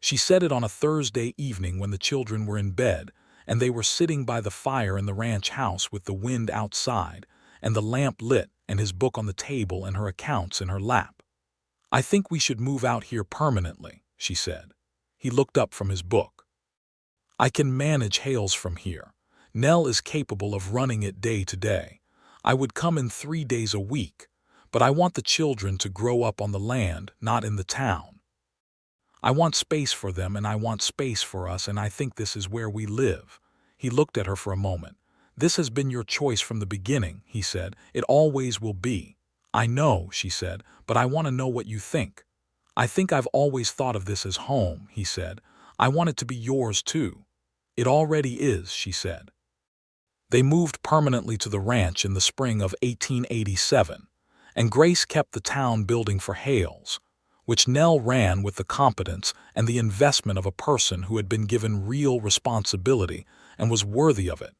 She said it on a Thursday evening when the children were in bed and they were sitting by the fire in the ranch house with the wind outside and the lamp lit and his book on the table and her accounts in her lap. "I think we should move out here permanently," she said. He looked up from his book. "I can manage Hale's from here. Nell is capable of running it day to day. I would come in 3 days a week, but I want the children to grow up on the land, not in the town. I want space for them and I want space for us, and I think this is where we live." He looked at her for a moment. "This has been your choice from the beginning," he said. "It always will be." "I know," she said, "but I want to know what you think." "I think I've always thought of this as home," he said. "I want it to be yours too." "It already is," she said. They moved permanently to the ranch in the spring of 1887, and Grace kept the town building for Hale's, which Nell ran with the competence and the investment of a person who had been given real responsibility and was worthy of it.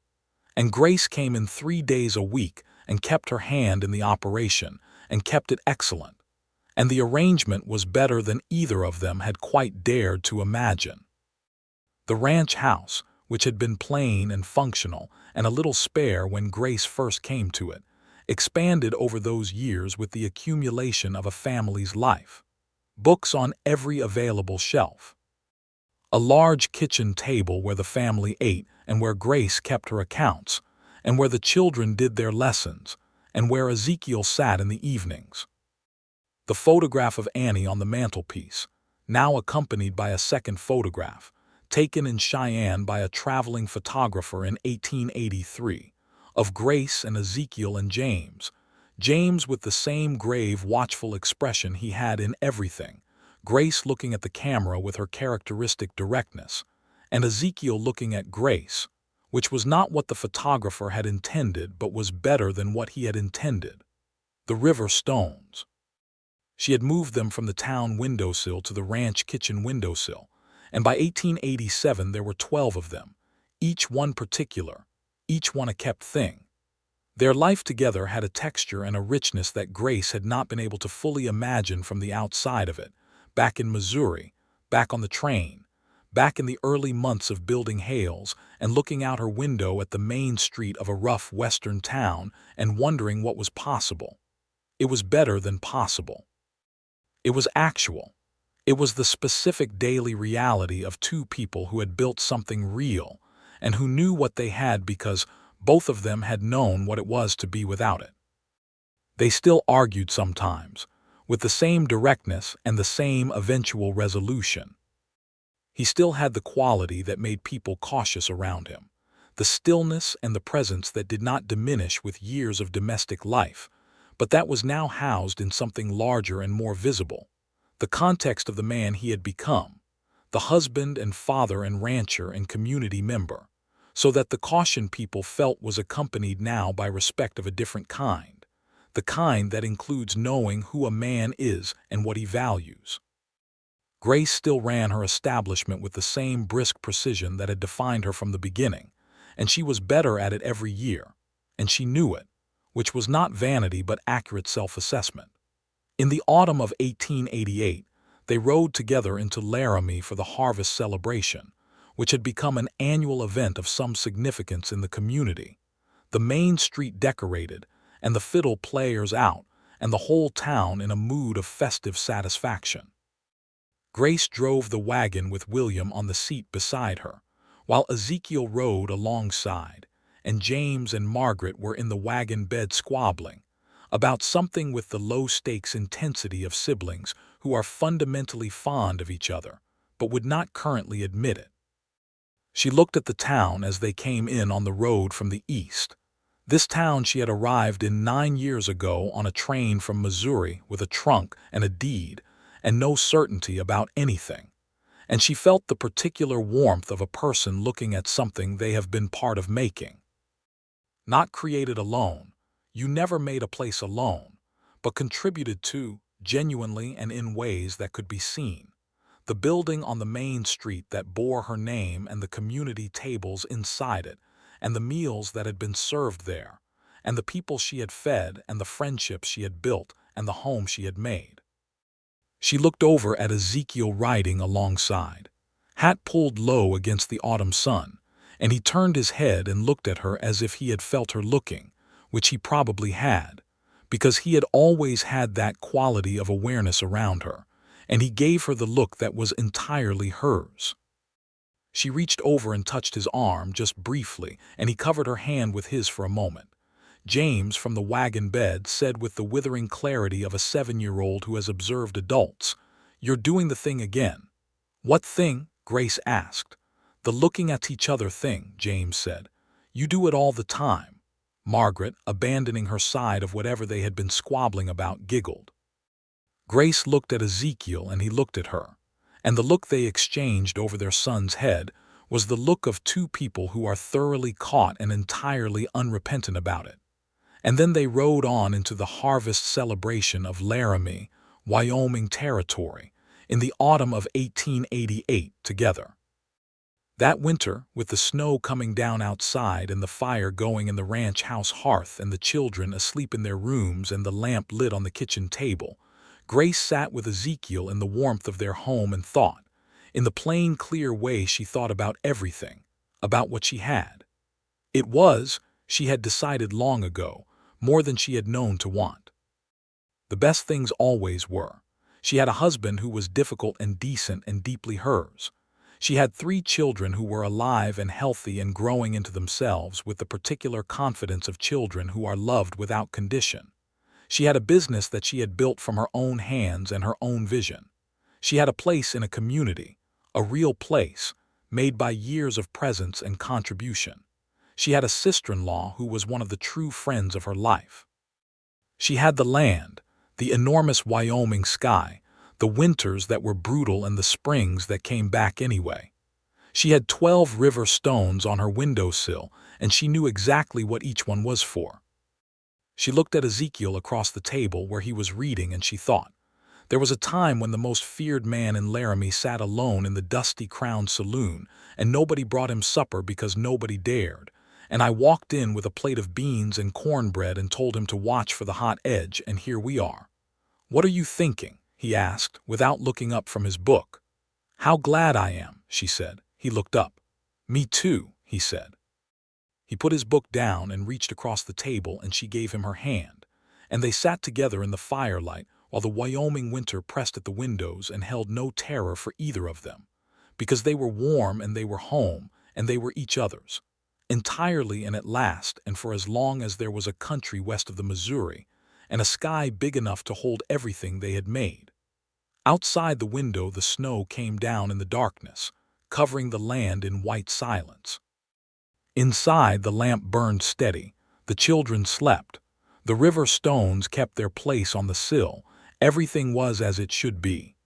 And Grace came in 3 days a week and kept her hand in the operation, and kept it excellent. And the arrangement was better than either of them had quite dared to imagine. The ranch house, which had been plain and functional and a little spare when Grace first came to it, expanded over those years with the accumulation of a family's life. Books on every available shelf. A large kitchen table where the family ate and where Grace kept her accounts, and where the children did their lessons, and where Ezekiel sat in the evenings. The photograph of Annie on the mantelpiece, now accompanied by a second photograph, taken in Cheyenne by a traveling photographer in 1883, of Grace and Ezekiel and James. James with the same grave, watchful expression he had in everything, Grace looking at the camera with her characteristic directness, and Ezekiel looking at Grace, which was not what the photographer had intended but was better than what he had intended. The river stones. She had moved them from the town windowsill to the ranch kitchen windowsill, and by 1887 there were 12 of them, each one particular, each one a kept thing. Their life together had a texture and a richness that Grace had not been able to fully imagine from the outside of it, back in Missouri, back on the train, back in the early months of building Hale's and looking out her window at the main street of a rough western town and wondering what was possible. It was better than possible. It was actual. It was the specific daily reality of two people who had built something real and who knew what they had because both of them had known what it was to be without it. They still argued sometimes, with the same directness and the same eventual resolution. He still had the quality that made people cautious around him, the stillness and the presence that did not diminish with years of domestic life, but that was now housed in something larger and more visible, the context of the man he had become, the husband and father and rancher and community member, so that the caution people felt was accompanied now by respect of a different kind, the kind that includes knowing who a man is and what he values. Grace still ran her establishment with the same brisk precision that had defined her from the beginning, and she was better at it every year, and she knew it, which was not vanity but accurate self-assessment. In the autumn of 1888, they rode together into Laramie for the harvest celebration, which had become an annual event of some significance in the community. The main street decorated, and the fiddle players out, and the whole town in a mood of festive satisfaction. Grace drove the wagon with William on the seat beside her, while Ezekiel rode alongside, and James and Margaret were in the wagon bed squabbling about something with the low-stakes intensity of siblings who are fundamentally fond of each other, but would not currently admit it. She looked at the town as they came in on the road from the east. This town she had arrived in 9 years ago on a train from Missouri with a trunk and a deed, and no certainty about anything. And she felt the particular warmth of a person looking at something they have been part of making. Not created alone, you never made a place alone, but contributed to, genuinely and in ways that could be seen. The building on the main street that bore her name and the community tables inside it, and the meals that had been served there, and the people she had fed and the friendships she had built and the home she had made. She looked over at Ezekiel riding alongside, hat pulled low against the autumn sun, and he turned his head and looked at her as if he had felt her looking, which he probably had, because he had always had that quality of awareness around her, and he gave her the look that was entirely hers. She reached over and touched his arm just briefly, and he covered her hand with his for a moment. James, from the wagon bed, said with the withering clarity of a 7-year-old who has observed adults, "You're doing the thing again." "What thing?" Grace asked. "The looking at each other thing," James said. "You do it all the time." Margaret, abandoning her side of whatever they had been squabbling about, giggled. Grace looked at Ezekiel and he looked at her, and the look they exchanged over their son's head was the look of two people who are thoroughly caught and entirely unrepentant about it. And then they rode on into the harvest celebration of Laramie, Wyoming territory, in the autumn of 1888 together. That winter, with the snow coming down outside and the fire going in the ranch house hearth and the children asleep in their rooms and the lamp lit on the kitchen table, Grace sat with Ezekiel in the warmth of their home and thought. In the plain, clear way she thought about everything, about what she had. It was, she had decided long ago, more than she had known to want. The best things always were. She had a husband who was difficult and decent and deeply hers. She had 3 children who were alive and healthy and growing into themselves with the particular confidence of children who are loved without condition. She had a business that she had built from her own hands and her own vision. She had a place in a community, a real place, made by years of presence and contribution. She had a sister-in-law who was one of the true friends of her life. She had the land, the enormous Wyoming sky, the winters that were brutal and the springs that came back anyway. She had 12 river stones on her windowsill, and she knew exactly what each one was for. She looked at Ezekiel across the table where he was reading, and she thought, there was a time when the most feared man in Laramie sat alone in the dusty Crown saloon, and nobody brought him supper because nobody dared. And I walked in with a plate of beans and cornbread and told him to watch for the hot edge, and here we are. What are you thinking? He asked, without looking up from his book. How glad I am, she said. He looked up. Me too, he said. He put his book down and reached across the table, and she gave him her hand. And they sat together in the firelight while the Wyoming winter pressed at the windows and held no terror for either of them. Because they were warm and they were home and they were each other's. Entirely and at last, and for as long as there was a country west of the Missouri, and a sky big enough to hold everything they had made. Outside the window the snow came down in the darkness, covering the land in white silence. Inside the lamp burned steady, the children slept, the river stones kept their place on the sill, everything was as it should be.